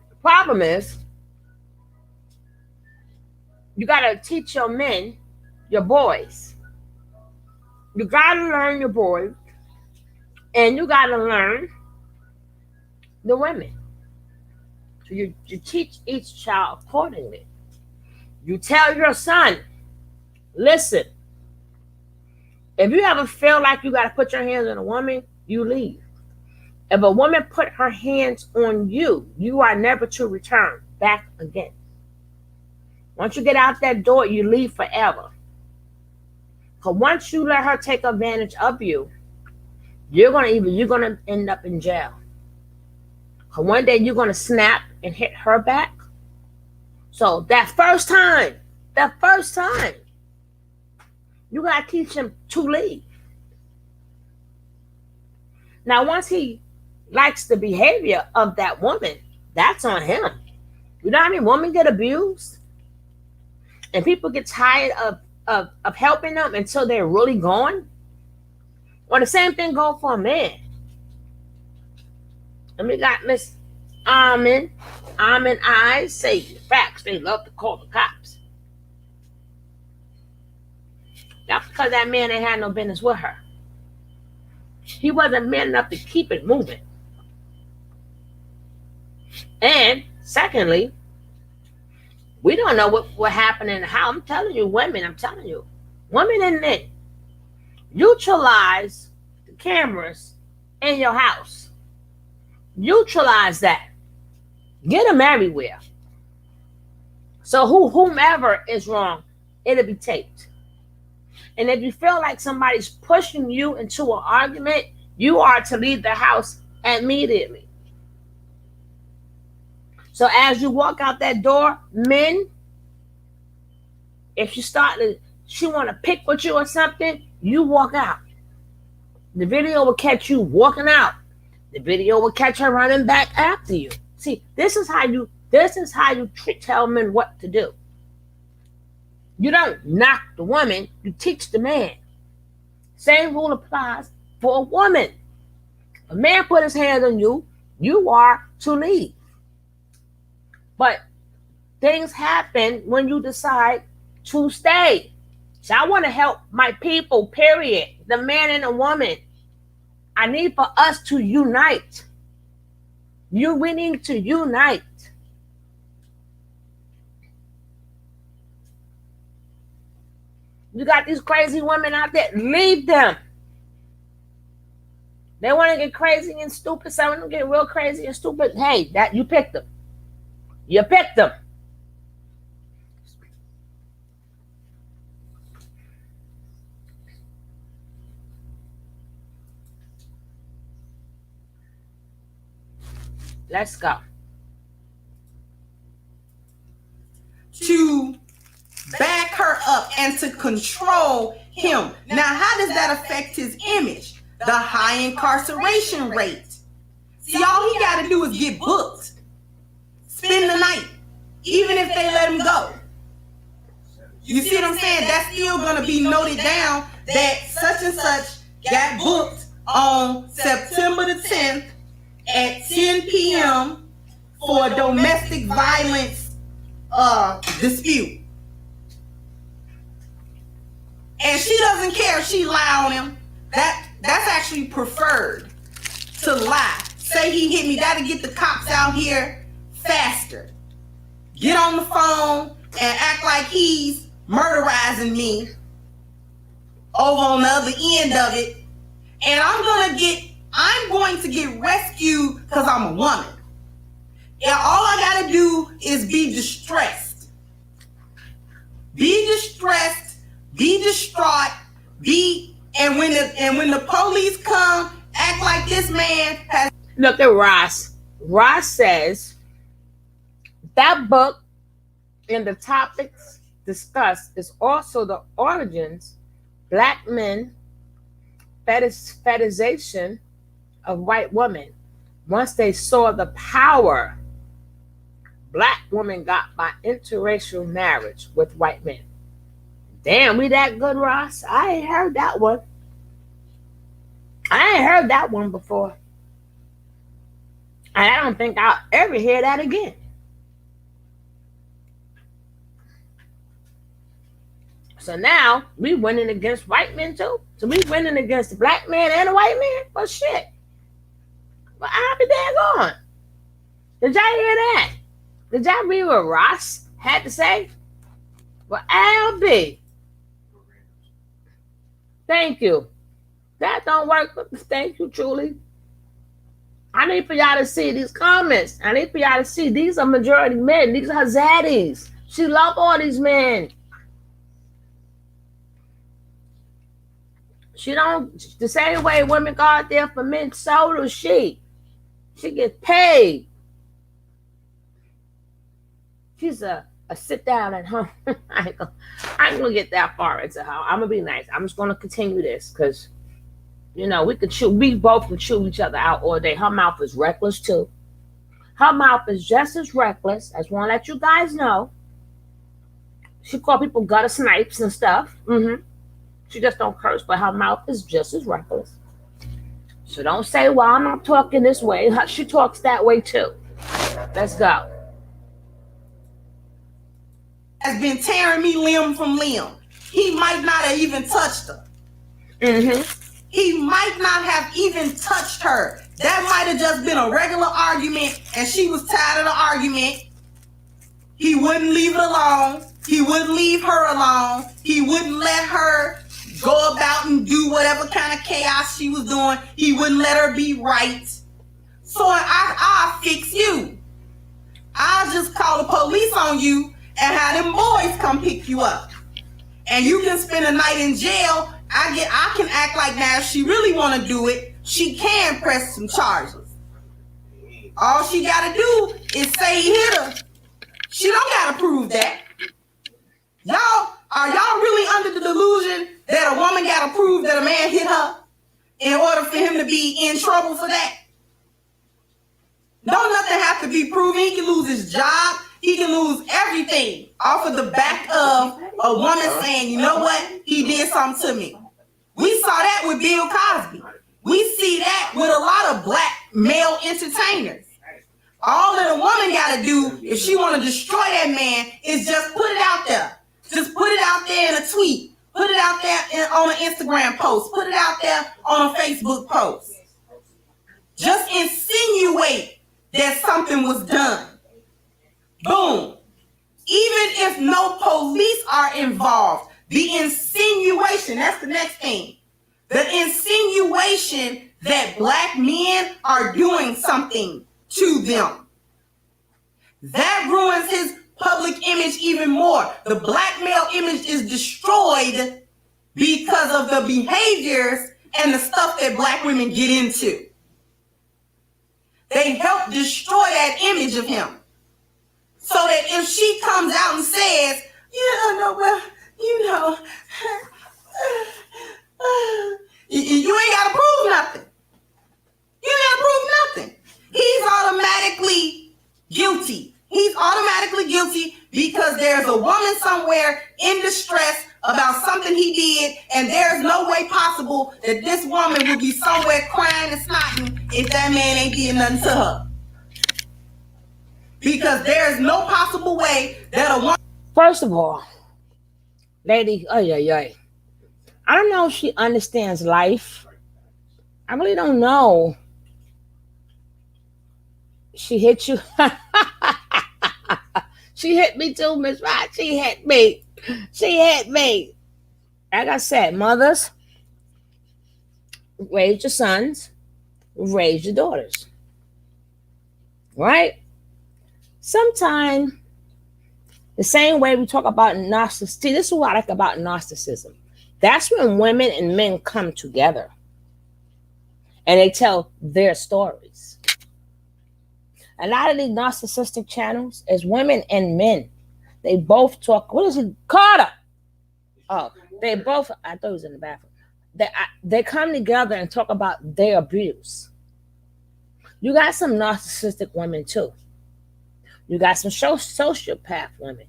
Speaker 1: the problem is, you gotta teach your men, your boys. You gotta learn your boys, and you gotta learn the women. So you teach each child accordingly. You tell your son, listen, if you ever feel like you gotta put your hands on a woman, you leave. If a woman put her hands on you, you are never to return back again. Once you get out that door, you leave forever. Because once you let her take advantage of you, you're gonna end up in jail. Because one day you're gonna snap and hit her back. So that first time, you gotta teach him to leave. Now, once he likes the behavior of that woman, that's on him. You know what I mean? Women get abused, and people get tired of helping them until they're really gone. Or the same thing goes for a man. And we got Miss Almond. Almond Eyes say facts. They love to call the cops. That's because that man ain't had no business with her. He wasn't man enough to keep it moving. And secondly, we don't know what happened in the house. I'm telling you, women and men, utilize the cameras in your house. Utilize that. Get them everywhere. So whomever is wrong, it'll be taped. And if you feel like somebody's pushing you into an argument, you are to leave the house immediately. So as you walk out that door, men, if she want to pick with you or something, you walk out. The video will catch you walking out. The video will catch her running back after you. See, this is how you tell men what to do. You don't knock the woman, you teach the man. Same rule applies for a woman. A man put his hands on you, you are to leave. But things happen when you decide to stay. So I want to help my people, period. The man and the woman. I need for us to unite. We need to unite. You got these crazy women out there. Leave them. They want to get crazy and stupid. Some of them get real crazy and stupid. Hey, that you picked them. You picked them. Let's go.
Speaker 2: To back her up and to control him. Now, how does that affect his image? The high incarceration rate. See, all he got to do is get booked, spend the night, even if they let him go. You see what I'm saying? That's still going to be noted down that such and such got booked on September the 10th at 10 p.m. for a domestic violence dispute. And she doesn't care if she lie on him. That's actually preferred to lie. Say he hit me, that'll get the cops out here faster. Get on the phone and act like he's murderizing me over on the other end of it. And I'm going to get rescued because I'm a woman. And all I gotta do is be distressed. Be distressed, be distraught, and when the police come, act like this man has.
Speaker 1: Look at Ross. Ross says that book and the topics discussed is also the origins, black men, fetishization of white women. Once they saw the power black women got by interracial marriage with white men. Damn, we that good, Ross? I ain't heard that one. I ain't heard that one before. And I don't think I'll ever hear that again. So now we winning against white men too. So we winning against the black man and the white man? Well, shit. Well, I'll be daggone. Did y'all hear that? Did y'all read what Ross had to say? Well, LB. Thank you. That don't work. Thank you, truly. I need for y'all to see these comments. I need for y'all to see these are majority men. These are her zaddies. She love all these men. She don't, the same way women go out there for men, so does she. She gets paid. She's a sit down at home. I ain't gonna get that far into her. I'm gonna be nice. I'm just gonna continue this because, you know, we both can chew each other out all day. Her mouth is reckless too. Her mouth is just as reckless. I just want to let you guys know. She call people gutter snipes and stuff. She just don't curse, but her mouth is just as reckless. So don't say, well, I'm not talking this way. She talks that way too. Let's go.
Speaker 2: Has been tearing me limb from limb. He might not have even touched her. He might not have even touched her. That might have just been a regular argument and she was tired of the argument. He wouldn't leave it alone. He wouldn't leave her alone. He wouldn't let her go about and do whatever kind of chaos she was doing. He wouldn't let her be right. So I'll fix you. I'll just call the police on you and have them boys come pick you up. And you can spend a night in jail. I can act like now if she really want to do it, she can press some charges. All she gotta do is say he hit her. She don't gotta prove that. Are y'all really under the delusion that a woman gotta prove that a man hit her in order for him to be in trouble for that? Don't nothing have to be proven. He can lose his job. He can lose everything off of the back of a woman saying, you know what? He did something to me. We saw that with Bill Cosby. We see that with a lot of black male entertainers. All that a woman got to do if she want to destroy that man is just put it out there. Just put it out there in a tweet. Put it out there on an Instagram post. Put it out there on a Facebook post. Just insinuate that something was done. Boom. Even if no police are involved, the insinuation, that's the next thing. The insinuation that black men are doing something to them. That ruins his public image even more. The black male image is destroyed because of the behaviors and the stuff that black women get into. They help destroy that image of him. So that if she comes out and says, you ain't got to prove nothing. You ain't got to prove nothing. He's automatically guilty. He's automatically guilty because there's a woman somewhere in distress about something he did, and there's no way possible that this woman would be somewhere crying and snotting if that man ain't did nothing to her. Because there's no possible way that a woman...
Speaker 1: First of all, lady, I don't know if she understands life. I really don't know. She hit you. She hit me too, Miss Rod. She hit me. Like I said, mothers, raise your sons, raise your daughters. Right? Sometimes, the same way we talk about narcissism, this is what I like about narcissism. That's when women and men come together and they tell their stories. A lot of these narcissistic channels is women and men. They both talk. What is it? Carter. Oh, they both. I thought he was in the bathroom. They come together and talk about their abuse. You got some narcissistic women too. You got some sociopath women.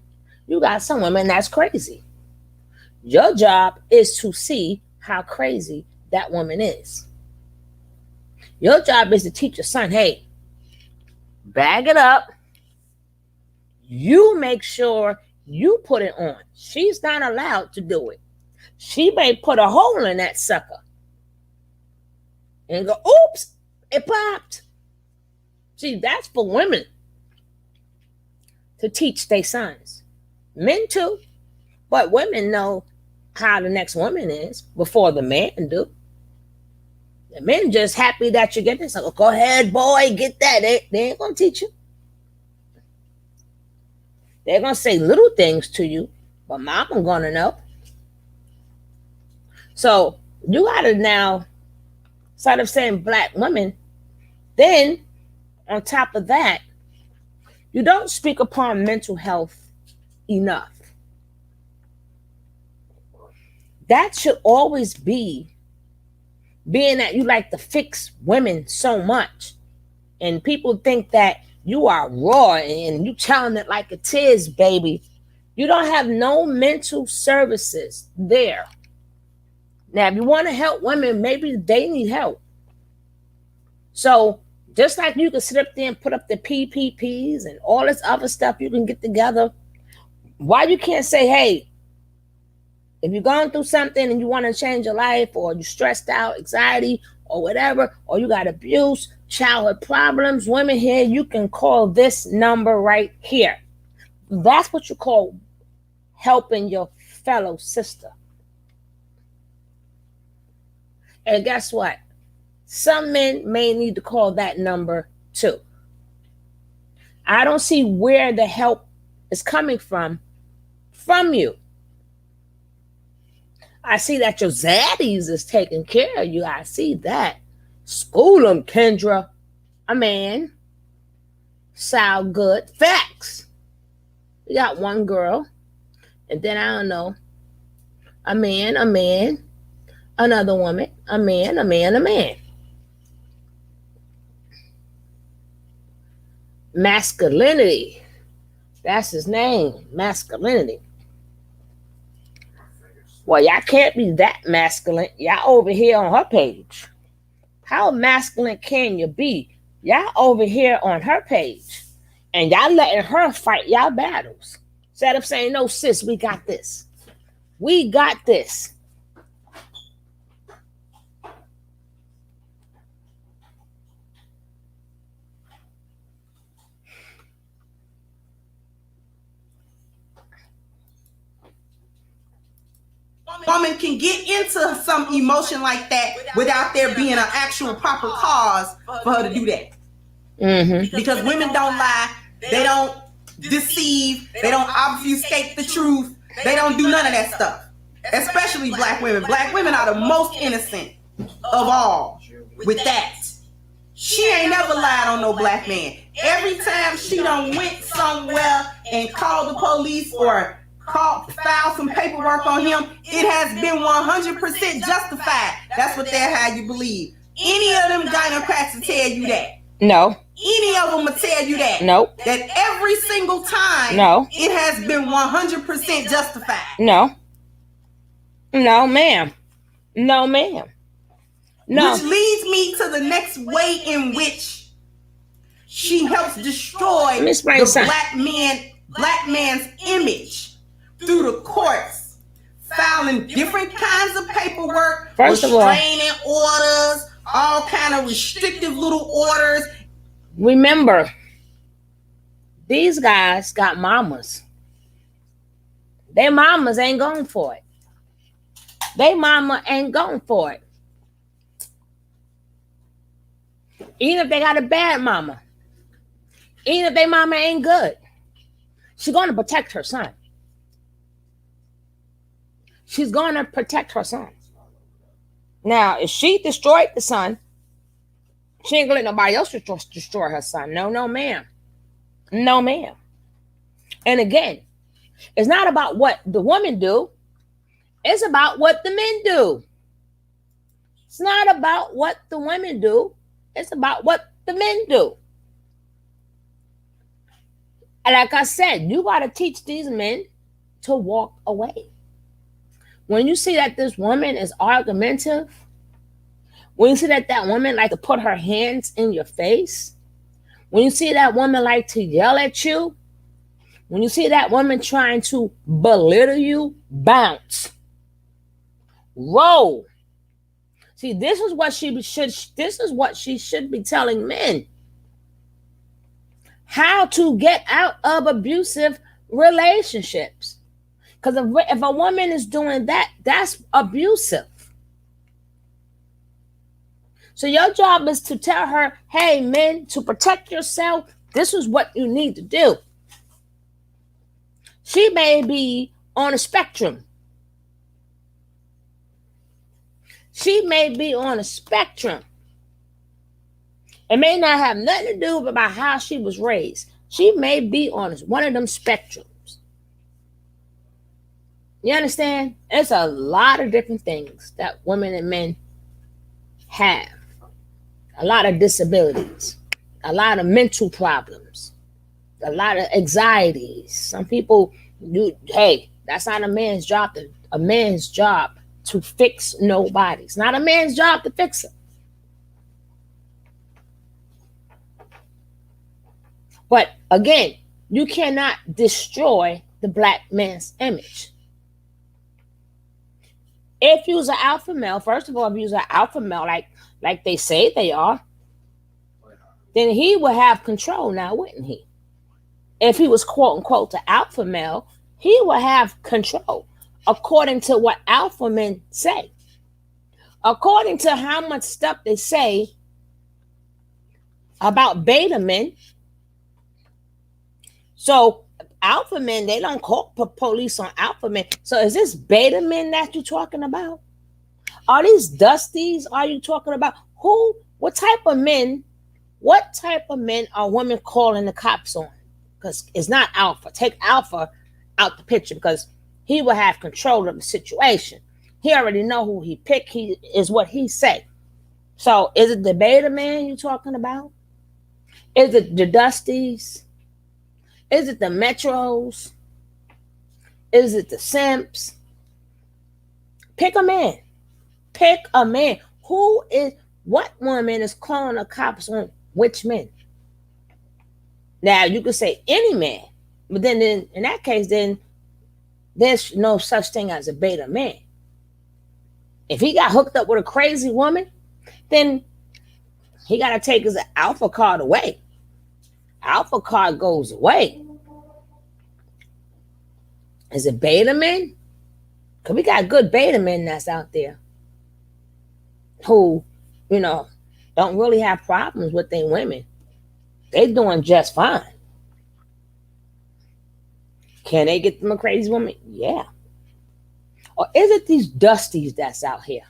Speaker 1: You got some women that's crazy. Your job is to see how crazy that woman is. Your job is to teach your son, hey, bag it up. You make sure you put it on. She's not allowed to do it. She may put a hole in that sucker and go, oops, it popped. See, that's for women to teach their sons. Men too, but women know how the next woman is before the man do. The men just happy that you get this. So go ahead, boy, get that. They ain't gonna teach you. They're gonna say little things to you, but mama gonna know. So you gotta now, instead of saying black women, then on top of that, you don't speak upon mental health enough. That should always be, being that you like to fix women so much, and people think that you are raw and you telling it like it is, baby. You don't have no mental services there. Now, if you want to help women, maybe they need help. So just like you can sit up there and put up the PPPs and all this other stuff you can get together, why you can't say, hey, if you're going through something and you want to change your life, or you're stressed out, anxiety, or whatever, or you got abuse, childhood problems, women here, you can call this number right here. That's what you call helping your fellow sister. And guess what? Some men may need to call that number too. I don't see where the help is coming from you. I see that your zaddies is taking care of you. I see that. School them, Kendra. A man. sound good. Facts. We got one girl, and then I don't know, a man, another woman, a man, a man, a man. Masculinity. That's his name. Masculinity. Well, y'all can't be that masculine. Y'all over here on her page. How masculine can you be? Y'all over here on her page. And y'all letting her fight y'all battles. Instead of saying, no, sis, we got this. We got this.
Speaker 2: Woman can get into some emotion like that without there being an actual proper cause for her to do that.
Speaker 1: Mm-hmm.
Speaker 2: Because women don't lie, they don't deceive, they don't obfuscate the truth, they don't do none of that stuff. Especially black women. Black women are the most innocent of all with that. She ain't never lied on no black man. Every time she done went somewhere and called the police or filed some paperwork on him, it has been 100% justified. That's what they'll have you believe. Any of them gynocrats will tell you that.
Speaker 1: No.
Speaker 2: Any of them will tell you that.
Speaker 1: No.
Speaker 2: That every single time,
Speaker 1: no,
Speaker 2: it has been 100% justified.
Speaker 1: No. No, ma'am. No, ma'am. No.
Speaker 2: Which leads me to the next way in which she helps destroy the black man's image through the courts, filing different kinds of paperwork, restraining orders, all kind of restrictive little orders.
Speaker 1: Remember, these guys got mamas. Their mamas ain't going for it. Their mama ain't going for it. Even if they got a bad mama, even if their mama ain't good, she's going to protect her son. She's going to protect her son. Now, if she destroyed the son, she ain't going to let nobody else destroy her son. No, no, ma'am. No, ma'am. And again, it's not about what the women do. It's about what the men do. It's not about what the women do. It's about what the men do. And like I said, you got to teach these men to walk away. When you see that this woman is argumentative, when you see that that woman like to put her hands in your face, when you see that woman like to yell at you, when you see that woman trying to belittle you, bounce. Roll. See, this is what she should be telling men. How to get out of abusive relationships. Because if a woman is doing that, that's abusive. So your job is to tell her, hey, men, to protect yourself, this is what you need to do. She may be on a spectrum. She may be on a spectrum. It may not have nothing to do about how she was raised. She may be on one of them spectrums. You understand? It's a lot of different things that women and men have. A lot of disabilities, a lot of mental problems, a lot of anxieties. Some people do, hey, that's not a man's job to fix nobody. It's not a man's job to fix it. But again, you cannot destroy the black man's image. If you was an alpha male, first of all, if you was an alpha male, like they say they are, then he would have control now, wouldn't he? If he was quote unquote the alpha male, he would have control according to what alpha men say. According to how much stuff they say about beta men. So alpha men, they don't call police on alpha men. So is this beta men that you're talking about? Are these dusties? Are you talking about who? What type of men What type of men are women calling the cops on? Because it's not Alpha. Take Alpha out the picture because he will have control of the situation. He already know who he picked. He is what he say. So is it the beta man you talking about? Is it the Dusties? Is it the Metros? Is it the Simps? Pick a man. Pick a man. Who is what woman is calling the cops on which men? Now you could say any man, but then in that case, then there's no such thing as a beta man. If he got hooked up with a crazy woman, then he got to take his alpha card away. Alpha card goes away. Is it beta men? Because we got good beta men that's out there who, don't really have problems with their women. They doing just fine. Can they get them a crazy woman? Yeah. Or is it these dusties that's out here?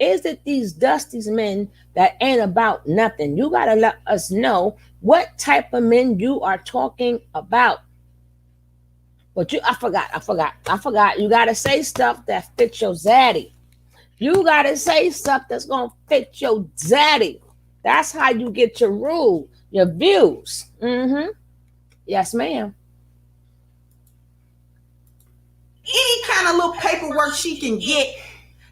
Speaker 1: Is it these dusties men that ain't about nothing? You got to let us know what type of men you are talking about. But I forgot. You got to say stuff that fits your zaddy. You got to say stuff that's going to fit your zaddy. That's how you get your rule, your views. Yes, ma'am.
Speaker 2: Any kind of little paperwork she can get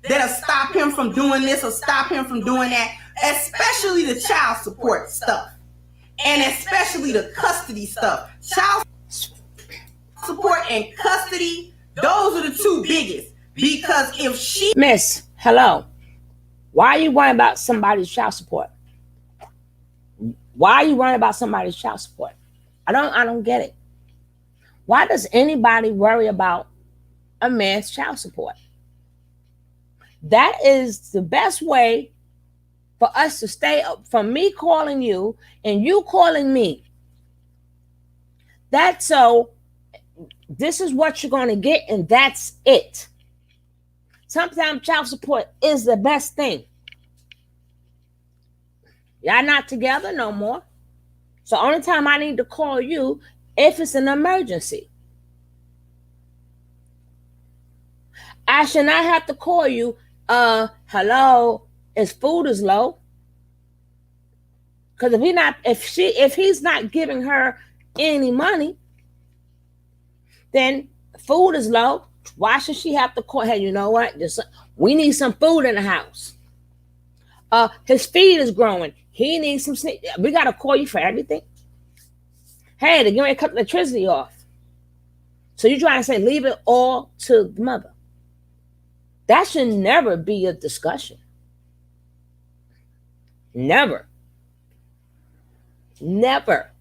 Speaker 2: that'll stop him from doing this or stop him from doing that, especially the child support stuff and especially the custody stuff. Child support and custody, those are the two biggest. Because if she...
Speaker 1: Miss, hello. Why are you worrying about somebody's child support? Why are you worrying about somebody's child support? I don't get it. Why does anybody worry about a man's child support? That is the best way for us to stay up from me calling you and you calling me. That's so this is what you're going to get and that's it. Sometimes child support is the best thing. Y'all not together no more. So only time I need to call you if it's an emergency. I should not have to call you, hello, his food is low. Because if he's not giving her any money, then food is low. Why should she have to call? Hey, you know what? We need some food in the house. His feed is growing. He needs some. We gotta call you for everything. Hey, they're going to cut the electricity off. So you're trying to say leave it all to the mother. That should never be a discussion. Never. Never.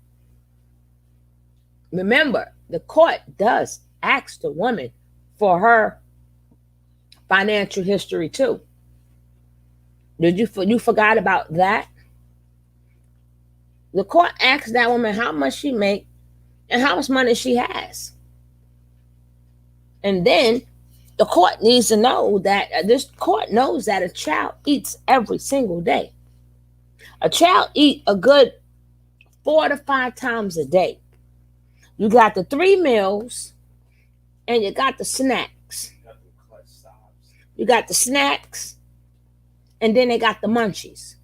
Speaker 1: Remember, the court does ask the woman for her financial history too. Did you forgot about that? The court asks that woman how much she make and how much money she has. And then the court needs to know that this court knows that a child eats every single day. A child eats a good 4 to 5 times a day. You got the 3 meals and you got the snacks. You got the snacks and then they got the munchies.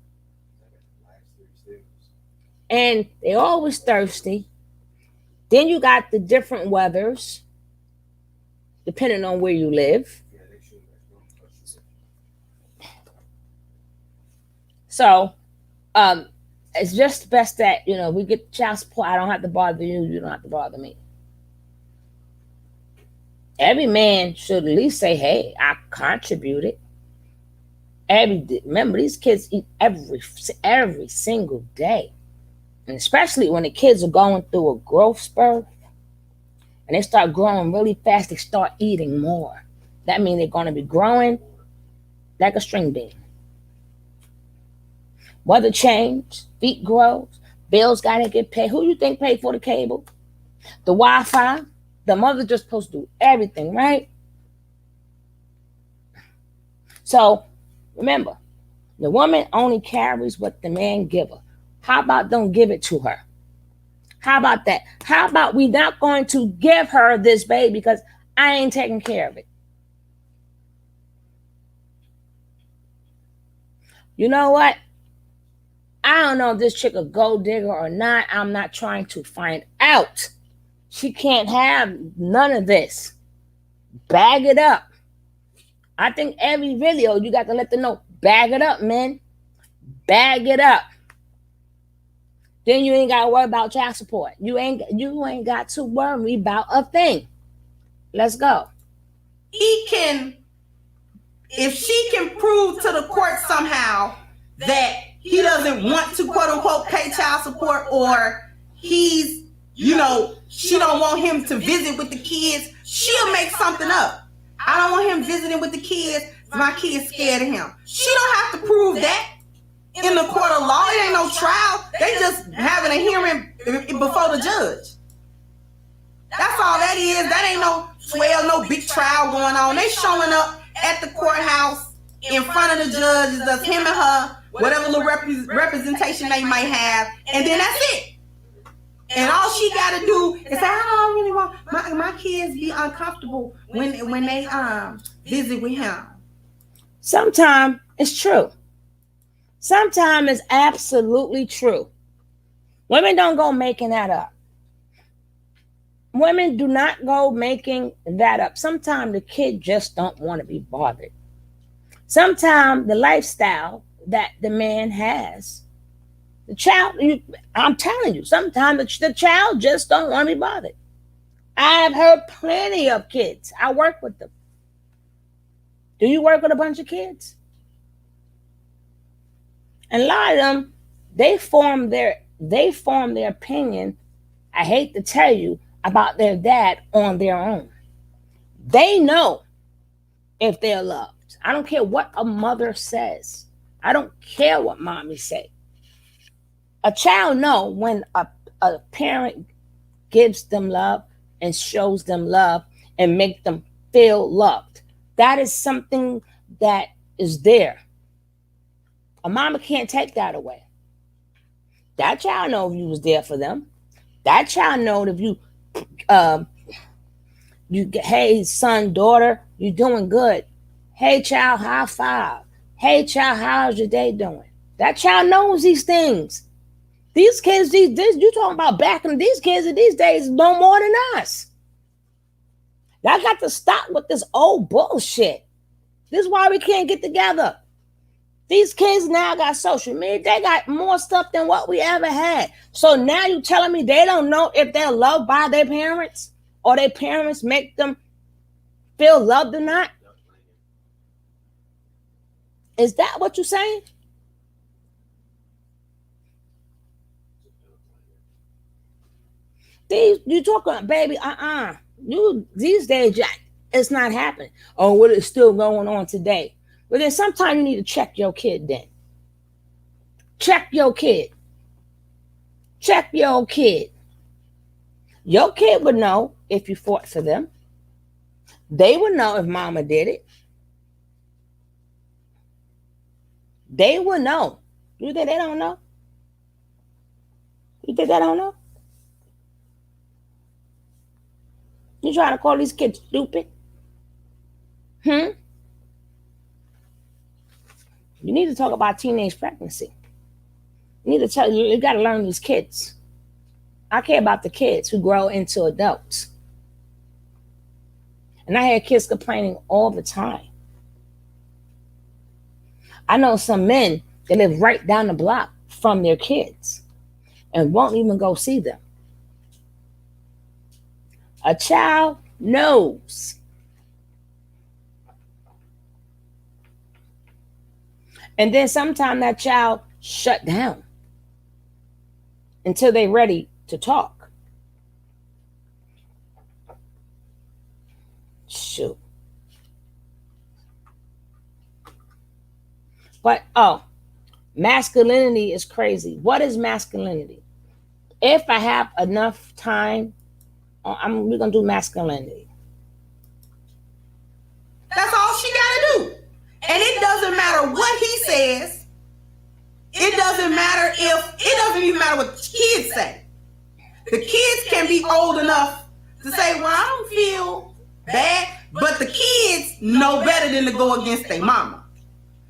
Speaker 1: And they always thirsty. Then you got the different weathers, depending on where you live. So it's just best that, we get child support. I don't have to bother you. You don't have to bother me. Every man should at least say, hey, I contributed. Remember, these kids eat every single day. And especially when the kids are going through a growth spurt and they start growing really fast, they start eating more. That means they're going to be growing like a string bean. Weather change, feet grows, bills got to get paid. Who you think paid for the cable? The Wi-Fi? The mother just supposed to do everything, right? So remember, the woman only carries what the man give her. How about don't give it to her? How about that? How about we not going to give her this baby because I ain't taking care of it? You know what? I don't know if this chick a gold digger or not. I'm not trying to find out. She can't have none of this. Bag it up. I think every video you got to let them know, bag it up, man. Bag it up. Then you ain't got to worry about child support. You ain't got to worry about a thing. Let's go.
Speaker 2: He can, if she can prove to the court somehow that he doesn't want to quote unquote pay child support, or he's, she don't want him to visit with the kids, she'll make something up. I don't want him visiting with the kids. My kid's scared of him. She don't have to prove that in the court of law. It ain't no trial. They just having a hearing before the judge. That's all that is. That ain't no big trial going on. They showing up at the courthouse in front of the judge. It's him and her, whatever little representation they might have, and then that's it. And all she got to do is say, I don't really want my kids be uncomfortable when they visit with him.
Speaker 1: Sometimes it's true. Sometimes it's absolutely true. Women don't go making that up. Women do not go making that up. Sometimes the kid just don't want to be bothered. Sometimes the lifestyle that the man has, the child, I'm telling you, sometimes the child just don't want to be bothered. I've heard plenty of kids. I work with them. Do you work with a bunch of kids? And a lot of them, they form their opinion, I hate to tell you, about their dad on their own. They know if they're loved. I don't care what a mother says. I don't care what mommy say. A child know when a parent gives them love and shows them love and make them feel loved. That is something that is there. A mama can't take that away. That child know if you was there for them. That child know if hey son, daughter, you doing good. Hey child, high five. Hey child, how's your day doing? That child knows these things. These kids, you talking about back in these kids in these days know more than us. Y'all got to stop with this old bullshit. This is why we can't get together. These kids now got social media. They got more stuff than what we ever had. So now you telling me they don't know if they're loved by their parents or their parents make them feel loved or not? Is that what you're saying? You talking, baby, You these days, it's not happening. Oh, what is still going on today? But then sometimes you need to check your kid then. Check your kid. Check your kid. Your kid would know if you fought for them. They would know if mama did it. They would know. You think they don't know? You think they don't know? You trying to call these kids stupid? You need to talk about teenage pregnancy. You need to tell you got to learn these kids. I care about the kids who grow into adults. And I hear kids complaining all the time. I know some men that live right down the block from their kids and won't even go see them. A child knows. And then sometimes that child shut down until they're ready to talk. Shoot. But, masculinity is crazy. What is masculinity? If I have enough time, we're going to do masculinity.
Speaker 2: That's all she got to do. And it doesn't matter what he says. It doesn't matter it doesn't even matter what the kids say. The kids can be old enough to say, well, I don't feel bad, but the kids know better than to go against their mama.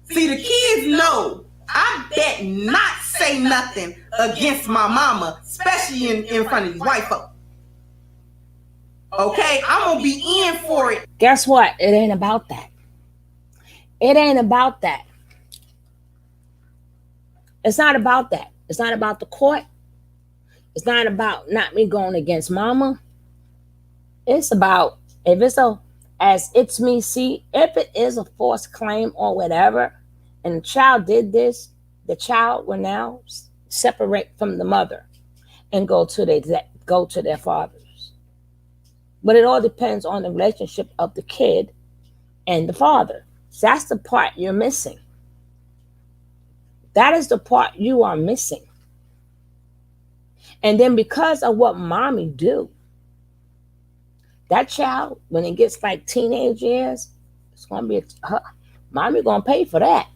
Speaker 2: See, the kids know, I bet not say nothing against my mama, especially in front of these white folk. Okay, I'm gonna be in for it.
Speaker 1: Guess what? It ain't about that. It ain't about that. It's not about that. It's not about the court. It's not about not me going against mama. It's about, if it's a, as it's me, see, if it is a false claim or whatever, and the child did this, the child will now separate from the mother and go to their fathers. But it all depends on the relationship of the kid and the father. So that's the part you're missing. That is the part you are missing. And then because of what mommy do, that child, when it gets like teenage years, it's gonna be mommy gonna pay for that.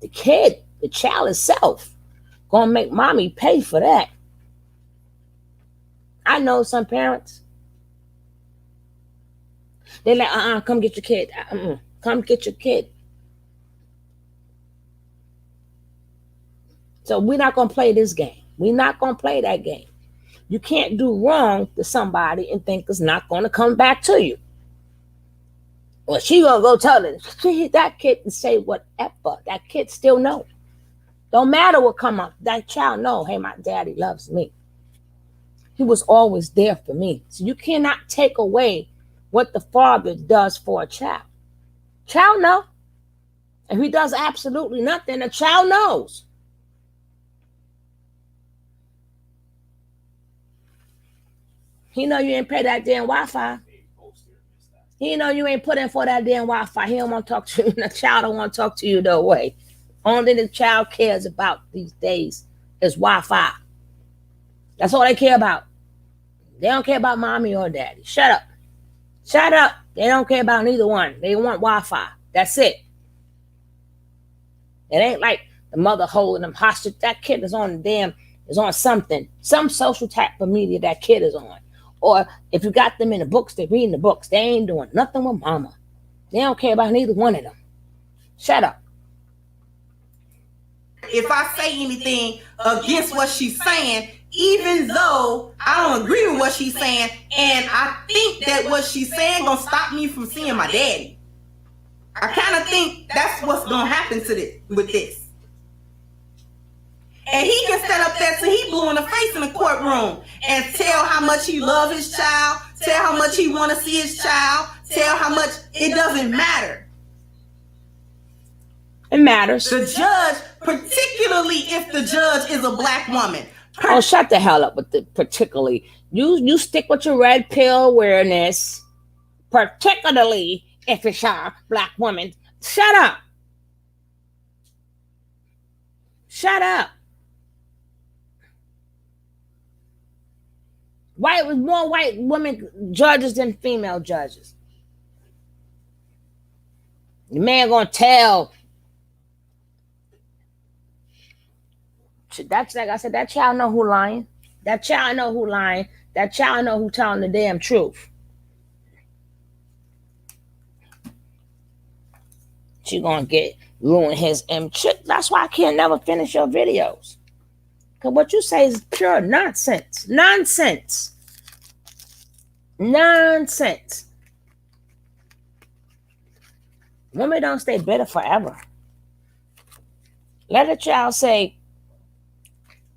Speaker 1: The kid, the child itself, gonna make mommy pay for that. I know some parents, they're like, come get your kid. Come get your kid. So we're not gonna play this game. We're not gonna play that game. You can't do wrong to somebody and think it's not gonna come back to you. Well, she gonna go tell it. She hit that kid and say whatever. That kid still know. Don't matter what come up. That child know, hey, my daddy loves me. He was always there for me. So you cannot take away what the father does for a child. Child know. If he does absolutely nothing, the child knows. He know you ain't pay that damn Wi-Fi. He know you ain't put in for that damn Wi-Fi. He don't want to talk to you. The child don't want to talk to you no way. Only the child cares about these days is Wi-Fi. That's all they care about. They don't care about mommy or daddy. Shut up. Shut up. They don't care about neither one. They want Wi-Fi. That's it. It ain't like the mother holding them hostage. That kid is on something. Some social type of media that kid is on. Or if you got them in the books, they're reading the books. They ain't doing nothing with mama. They don't care about neither one of them. Shut up.
Speaker 2: If I say anything against what she's saying, even though I don't agree with what she's saying, and I think that what she's saying gonna stop me from seeing my daddy. I kind of think that's what's gonna happen with this. And he can stand up there till he blue in the face in the courtroom and tell how much he loves his child, tell how much he want to see his child, tell how much it doesn't matter.
Speaker 1: It matters.
Speaker 2: The judge, particularly if the judge is a black woman.
Speaker 1: Oh, shut the hell up with the particularly. You stick with your red pill awareness, particularly if it's a black woman. Shut up. Shut up. More white women judges than female judges. The man gonna tell. That's like I said. That child know who lying. That child know who lying. That child know who telling the damn truth. She gonna ruin his image. That's why I can't never finish your videos. Because what you say is pure nonsense. Nonsense. Nonsense. Women don't stay bitter forever. Let a child say,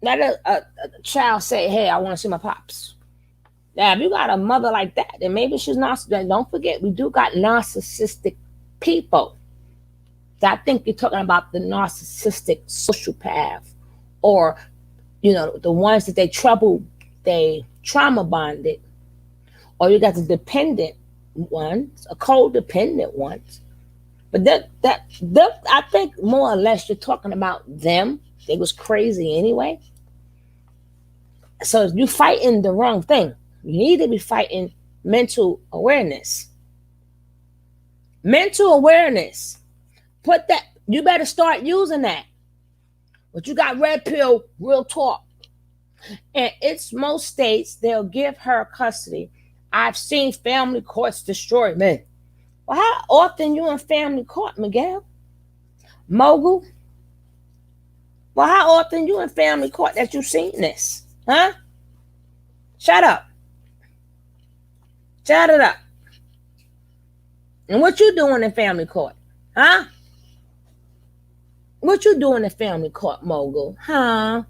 Speaker 1: hey, I want to see my pops. Now, if you got a mother like that, then maybe she's not. Don't forget, we do got narcissistic people. I think you're talking about the narcissistic sociopath, or the ones that they trauma bonded, or you got the dependent ones, a codependent ones. But that I think more or less you're talking about them. They was crazy anyway. So you fighting the wrong thing. You need to be fighting mental awareness. Mental awareness. You better start using that. But you got red pill, real talk. And it's most states, they'll give her custody. I've seen family courts destroy men. Well, how often you in family court, Miguel? Mogul? Well, how often you in family court that you seen this? Huh? Shut up. Shut it up. And what you doing in family court? Huh? What you doing in family court, Mogul? Huh?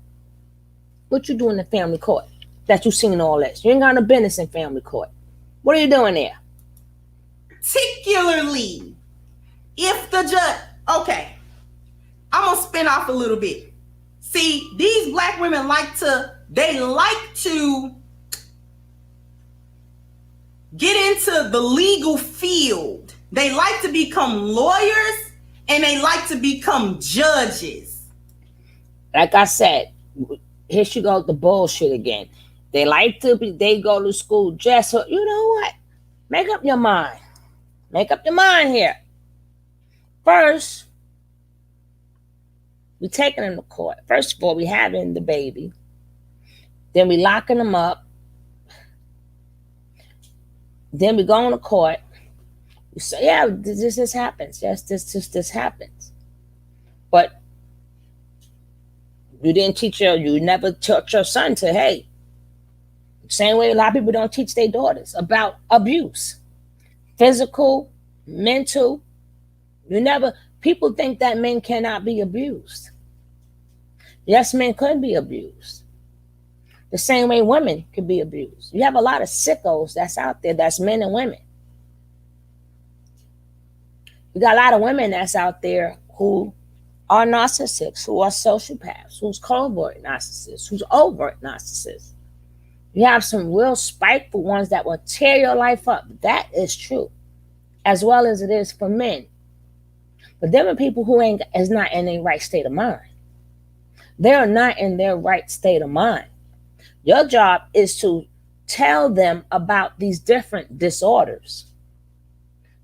Speaker 1: What you doing in family court that you seen all this? You ain't got no business in family court. What are you doing there?
Speaker 2: Particularly if the judge, okay, I'm gonna spin off a little bit. See, these black women like to get into the legal field. They like to become lawyers and they like to become judges.
Speaker 1: Like I said, here she goes the bullshit again. They like to be, they go to school just so, you know what? Make up your mind. Make up your mind here. First, we taking them to court. First of all, we having the baby. Then we locking them up. Then we going to court. You say, yeah, this happens. Yes, this happens. But you didn't teach you never taught your son to, hey, same way a lot of people don't teach their daughters about abuse. Physical, mental. People think that men cannot be abused. Yes, men could be abused. The same way women could be abused. You have a lot of sickos that's out there, that's men and women. You got a lot of women that's out there who are narcissists, who are sociopaths, who's covert narcissists, who's overt narcissists. You have some real spiteful ones that will tear your life up. That is true, as well as it is for men. But there are people who is not in their right state of mind. They're not in their right state of mind. Your job is to tell them about these different disorders.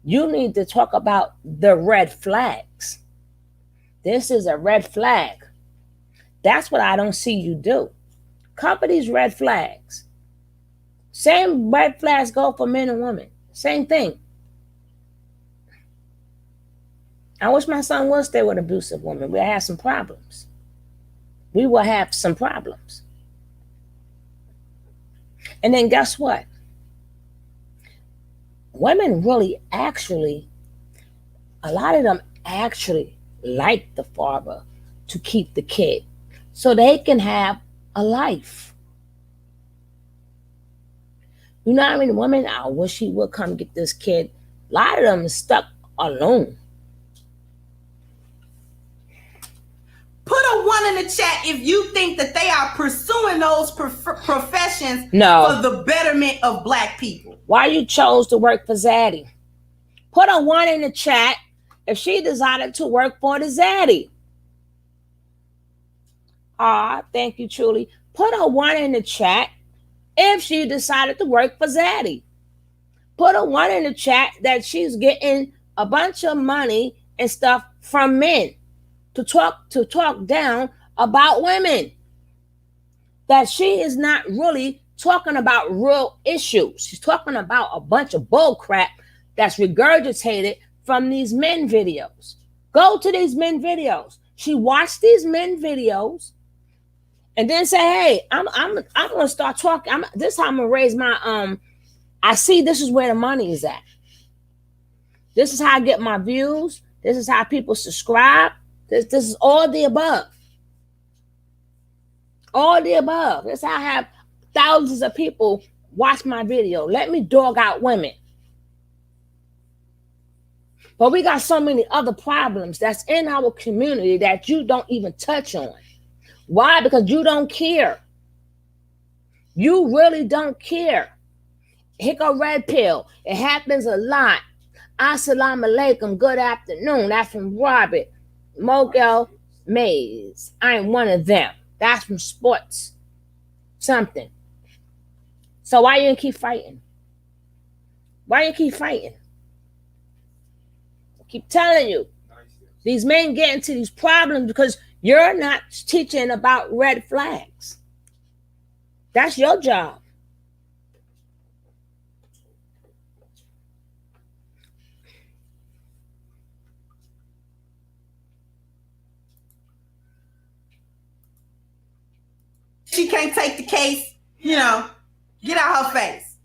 Speaker 1: You need to talk about the red flags. This is a red flag. That's what I don't see you do. Cover these red flags. Same red flags go for men and women. Same thing. I wish my son would stay with an abusive woman. We'll have some problems. We will have some problems. And then guess what? Women really actually, a lot of them actually like the father to keep the kid so they can have a life. You know how many women, I wish he would come get this kid. A lot of them is stuck alone.
Speaker 2: Put a 1 in the chat if you think that they are pursuing those professions
Speaker 1: No.
Speaker 2: for the betterment of black people.
Speaker 1: Why you chose to work for Zaddy? Put a 1 in the chat if she decided to work for the Zaddy. Thank you, truly. Put a 1 in the chat if she decided to work for Zaddy. Put a 1 in the chat that she's getting a bunch of money and stuff from men to talk down about women. That she is not really talking about real issues. She's talking about a bunch of bull crap that's regurgitated from these men videos. Go to these men videos. She watched these men videos and then say, hey, I'm gonna start talking. This time I'm gonna raise my I see this is where the money is at. This is how I get my views. This is how people subscribe. This is all the above. All the above. This is how I have thousands of people watch my video. Let me dog out women. But we got so many other problems that's in our community that you don't even touch on. Why? Because you don't care. You really don't care. Here go red pill. It happens a lot. Assalamu alaikum. Good afternoon. That's from Robert Mogul Mays. I am one of them. That's from sports. Something. So why you keep fighting? Why you keep fighting? I keep telling you. These men get into these problems because You're not teaching about red flags. That's your job.
Speaker 2: She can't take the case, get out her face.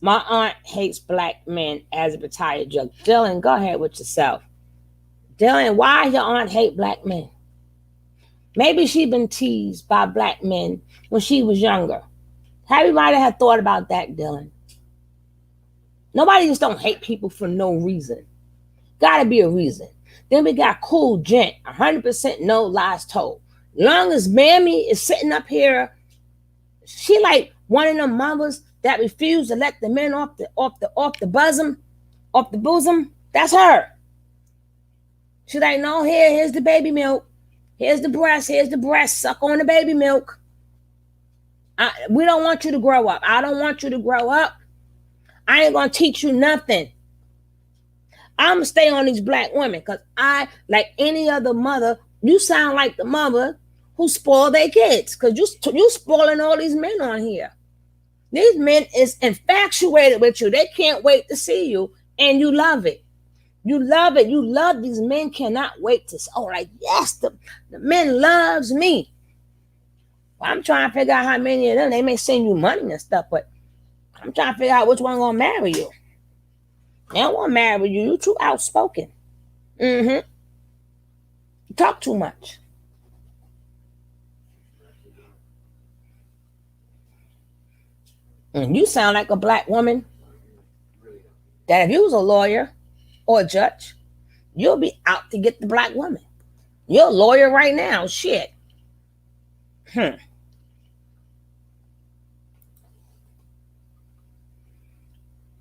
Speaker 1: My aunt hates black men as a retired judge. Dylan, go ahead with yourself. Dylan, why your aunt hate black men? Maybe she been teased by black men when she was younger. Everybody had thought about that, Dylan. Nobody just don't hate people for no reason. Gotta be a reason. Then we got Cool Gent, 100% no lies told. Long as Mammy is sitting up here, she like one of them mothers that refuse to let the men off the bosom. That's her. She's like, no, here's the baby milk. Here's the breast. Suck on the baby milk. We don't want you to grow up. I don't want you to grow up. I ain't gonna teach you nothing. I'm gonna stay on these black women because I, like any other mother, you sound like the mother who spoil their kids because you spoiling all these men on here. These men is infatuated with you. They can't wait to see you, and you love it. You love it. You love these men. Cannot wait to. Oh, like yes, the men loves me. Well, I'm trying to figure out how many of them. They may send you money and stuff, but I'm trying to figure out which one gonna marry you. They don't want to marry you. You too outspoken. You talk too much. And you sound like a black woman that if you was a lawyer or a judge, you'll be out to get the black woman. You're a lawyer right now. Shit.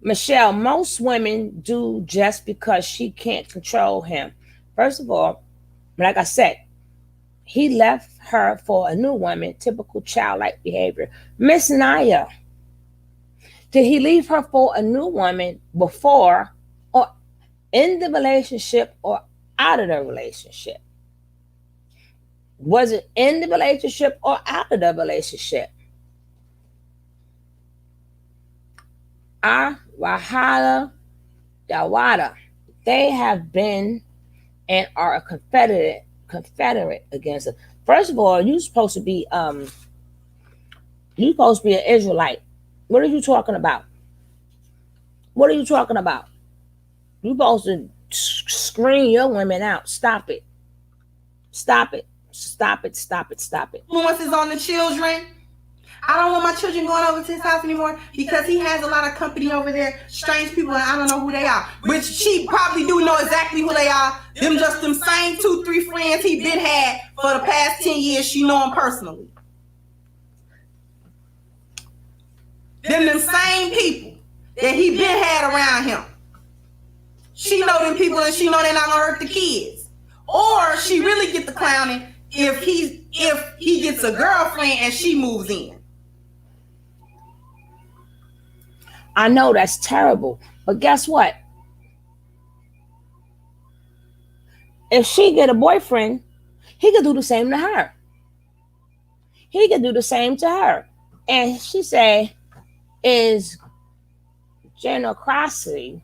Speaker 1: Michelle, most women do just because she can't control him. First of all, like I said, he left her for a new woman, typical childlike behavior. Miss Naya, did he leave her for a new woman before or in the relationship or out of the relationship? Was it in the relationship or out of the relationship? Wahala Dawada. They have been and are a confederate against us. First of all, you're supposed to be an Israelite. What are you talking about? What are you talking about? You're supposed to screen your women out. Stop it. Stop it. Stop it. Stop it. Stop it.
Speaker 2: Influences on the children. I don't want my children going over to his house anymore because he has a lot of company over there, strange people, and I don't know who they are. Which she probably do know exactly who they are. Them just them same 2-3 friends he been had for the past 10 years. She know them personally. Them same people that he been had around him. She know them people and she know they're not gonna hurt the kids. Or she really get the clowning if he gets a girlfriend and she moves in.
Speaker 1: I know that's terrible, but guess what? If she get a boyfriend, he could do the same to her. He could do the same to her. And she say, is genocracy,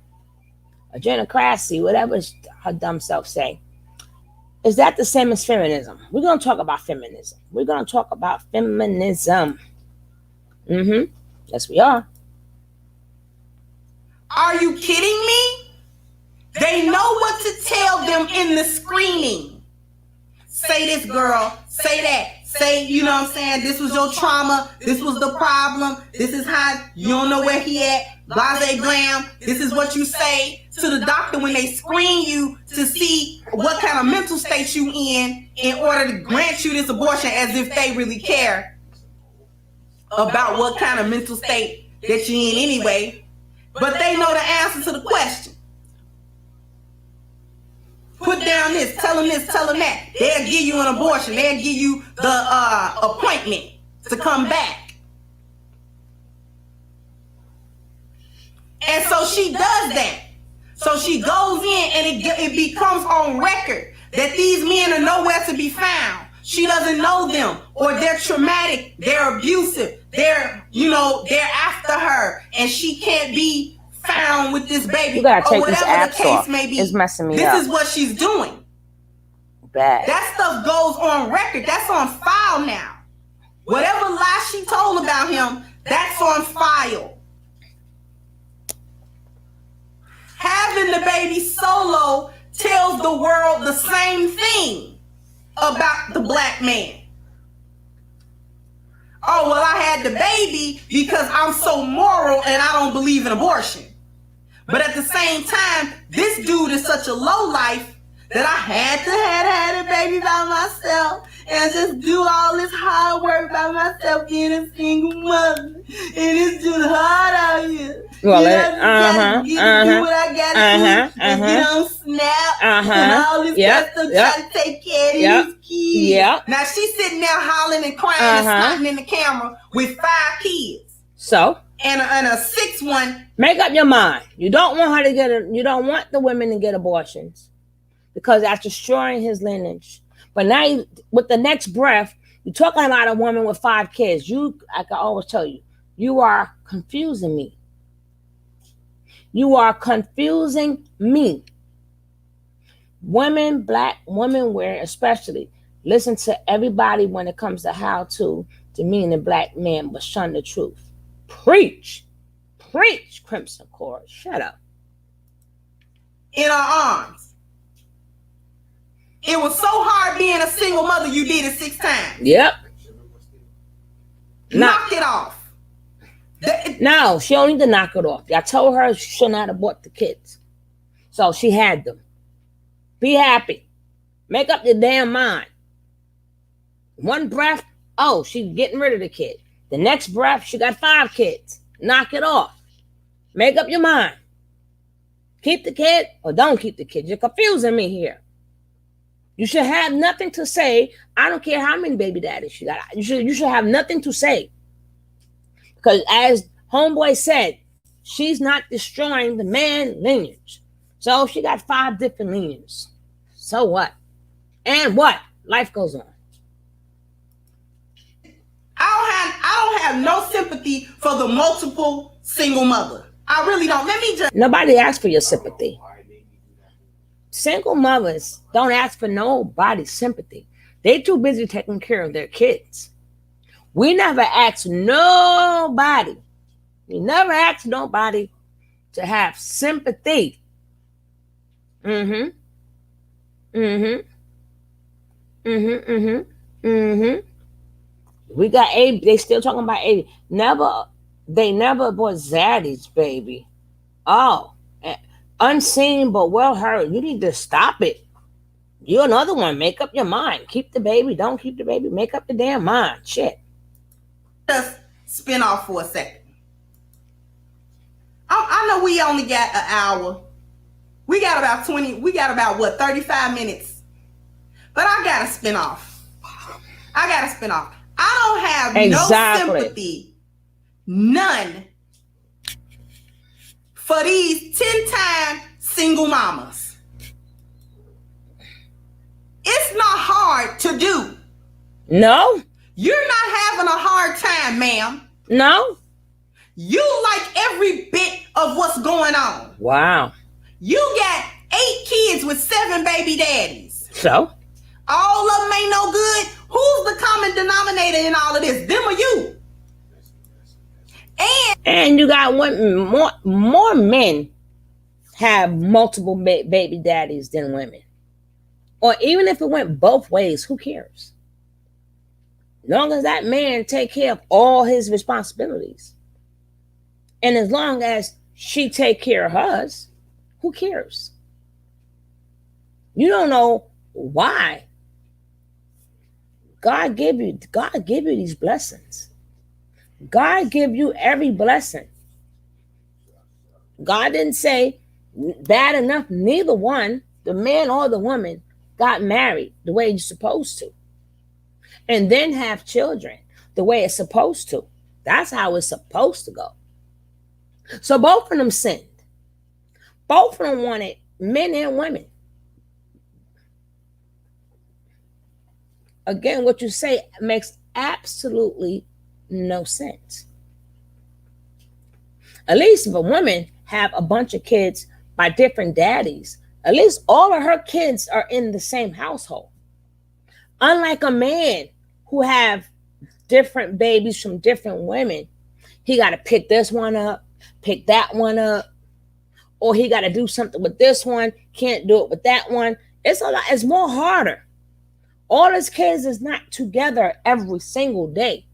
Speaker 1: whatever her dumb self say, is that the same as feminism? We're going to talk about feminism. Yes, we are.
Speaker 2: Are you kidding me? They know what to tell them in the screening. Say this, girl. Say that. Say, you know what I'm saying? This was your trauma. This was the problem. This is how you don't know where he at. Blase glam. This is what you say to the doctor when they screen you to see what kind of mental state you in order to grant you this abortion, as if they really care about what kind of mental state that you in anyway. But they know the answer to the question. Put down this, tell them that. They'll give you an abortion. They'll give you the appointment to come back. And so she does that. So she goes in and it becomes on record that these men are nowhere to be found. She doesn't know them, or they're traumatic, they're abusive, they're after her, and she can't be found with this baby,
Speaker 1: You gotta
Speaker 2: or
Speaker 1: take these
Speaker 2: whatever the
Speaker 1: apps
Speaker 2: case
Speaker 1: off.
Speaker 2: may be.
Speaker 1: It's messing me
Speaker 2: This
Speaker 1: up.
Speaker 2: is what she's doing.
Speaker 1: Bad.
Speaker 2: That stuff goes on record. That's on file now. Whatever lie she told about him, that's on file. Having the baby solo tells the world the same thing about the black man. Oh, well, I had the baby because I'm so moral and I don't believe in abortion. But at the same time, this dude is such a lowlife that I had to have a baby by myself and just do all this hard work by myself being a single mother. And it's just hard out here.
Speaker 1: Well,
Speaker 2: do what I gotta do and get on Snap and all this stuff to try to take care of these kids.
Speaker 1: Yep.
Speaker 2: Now she's sitting there hollering and crying and snotting in the camera with 5 kids.
Speaker 1: So
Speaker 2: and a 6th one.
Speaker 1: Make up your mind. You don't want her to you don't want the women to get abortions because that's destroying his lineage. But now, with the next breath, you're talking about a woman with 5 kids. I can always tell you, you are confusing me. You are confusing me. Women, black women, especially, listen to everybody when it comes to how to demean the black man, but shun the truth. Preach, Crimson Cord. Shut up.
Speaker 2: In our arms. It was so hard being a single mother, you did it 6 times.
Speaker 1: Yep.
Speaker 2: Knock it off.
Speaker 1: No, she don't need to knock it off. I told her she should not abort the kids. So she had them. Be happy. Make up your damn mind. One breath, oh, she's getting rid of the kid. The next breath, she got 5 kids. Knock it off. Make up your mind. Keep the kid or don't keep the kid. You're confusing me here. You should have nothing to say. I don't care how many baby daddies you got. You should have nothing to say. Because as homeboy said, she's not destroying the man lineage. So she got 5 different lineages. So what? And what? Life goes on.
Speaker 2: I don't have no sympathy for the multiple single mother. I really don't. Let me just.
Speaker 1: Nobody asked for your sympathy. Single mothers don't ask for nobody's sympathy. They too busy taking care of their kids. We never asked nobody. We never asked nobody to have sympathy. We got A. They still talking about A. They never bought Zaddies, baby. Oh, unseen but well heard. You need to stop it. You're another one. Make up your mind. Keep the baby. Don't keep the baby. Make up the damn mind. Shit.
Speaker 2: Just spin off for a second. I know we only got an hour. We got about 35 minutes. But I gotta spin off. I don't have no sympathy, none, for these 10-time single mamas. It's not hard to do.
Speaker 1: No.
Speaker 2: You're not having a hard time, ma'am.
Speaker 1: No.
Speaker 2: You like every bit of what's going on.
Speaker 1: Wow.
Speaker 2: You got 8 kids with 7 baby daddies.
Speaker 1: So?
Speaker 2: All of them ain't no good. Who's the common denominator in all of this? Them or you?
Speaker 1: And you got more men have multiple baby daddies than women. Or even if it went both ways, who cares? As long as that man take care of all his responsibilities. And as long as she take care of hers, who cares? You don't know why. God give you these blessings. God give you every blessing. God didn't say bad enough. Neither one, the man or the woman, got married the way you're supposed to. And then have children the way it's supposed to. That's how it's supposed to go. So both of them sinned. Both of them wanted men and women. Again, what you say makes absolutely no sense. At least if a woman have a bunch of kids by different daddies, at least all of her kids are in the same household. Unlike a man who have different babies from different women, he got to pick this one up, pick that one up, or he got to do something with this one, can't do it with that one. It's a lot. It's more harder. All his kids is not together every single day.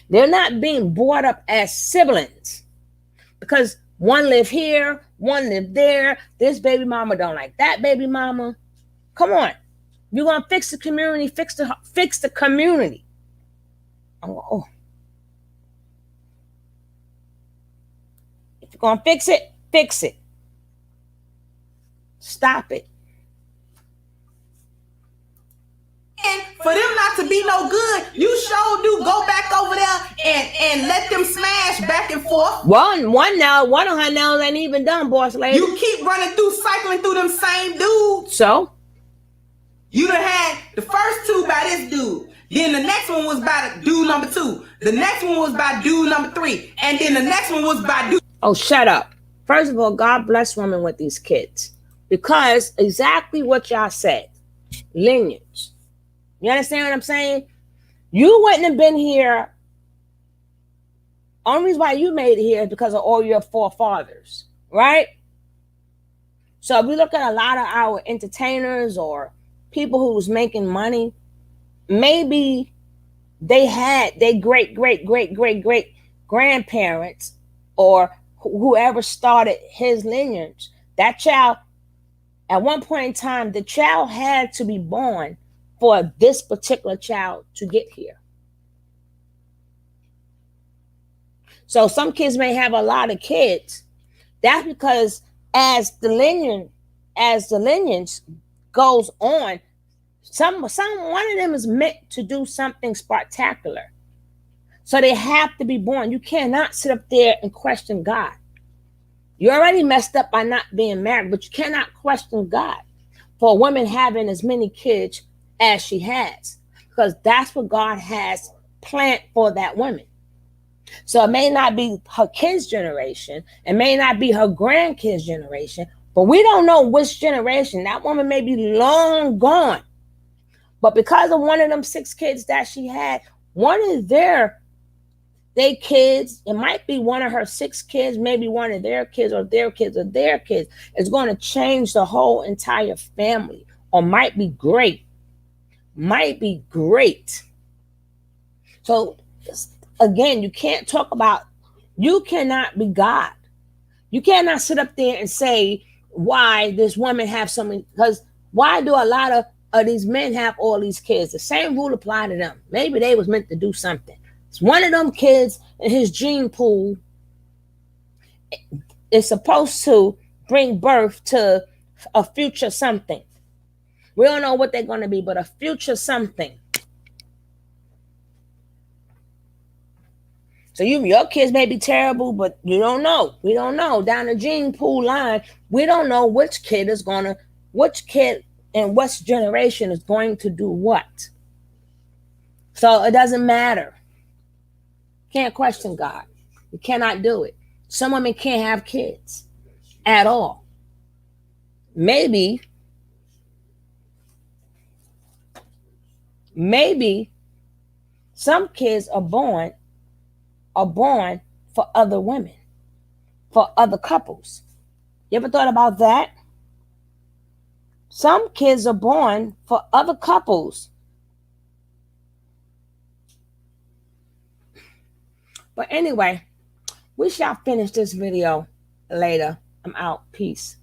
Speaker 1: They're not being brought up as siblings because one live here, one live there. This baby mama don't like that baby mama. Come on, you're gonna fix the community. Fix the community. Oh, if you're gonna fix it, fix it. Stop it.
Speaker 2: And for them not to be no good, you sure do go back over there and let them smash back and forth.
Speaker 1: One of her nails ain't even done, boss lady.
Speaker 2: You keep cycling through them same dudes.
Speaker 1: So?
Speaker 2: You done had the first two by this dude. Then the next one was by the dude number 2. The next one was by dude number 3. And then the next one was by dude.
Speaker 1: Oh, shut up. First of all, God bless women with these kids. Because exactly what y'all said. Lineage. You understand what I'm saying? You wouldn't have been here. Only reason why you made it here is because of all your forefathers, right? So if we look at a lot of our entertainers or people who's making money, maybe they had their great grandparents or whoever started his lineage. That child, at one point in time, the child had to be born for this particular child to get here. So some kids may have a lot of kids. That's because as the lineage goes on, one of them is meant to do something spectacular. So they have to be born. You cannot sit up there and question God. You already messed up by not being married, but you cannot question God for a woman having as many kids as she has, because that's what God has planned for that woman. So it may not be her kids' generation, it may not be her grandkids' generation, but we don't know which generation. That woman may be long gone. But because of one of them 6 kids that she had, one of their kids, it might be one of her 6 kids, maybe one of their kids or their kids or their kids, is going to change the whole entire family, or might be great. So again, you cannot be God. You cannot sit up there and say why this woman have so many, because why do a lot of these men have all these kids? The same rule apply to them. Maybe they was meant to do something. It's one of them kids in his gene pool is supposed to bring birth to a future something. We don't know what they're going to be, but a future something. So your kids may be terrible, but you don't know. We don't know. Down the gene pool line, we don't know which kid and which generation is going to do what. So it doesn't matter. Can't question God. You cannot do it. Some women can't have kids at all. Maybe some kids are born for other women, for other couples. You ever thought about that? Some kids are born for other couples. But anyway, we shall finish this video later. I'm out. Peace.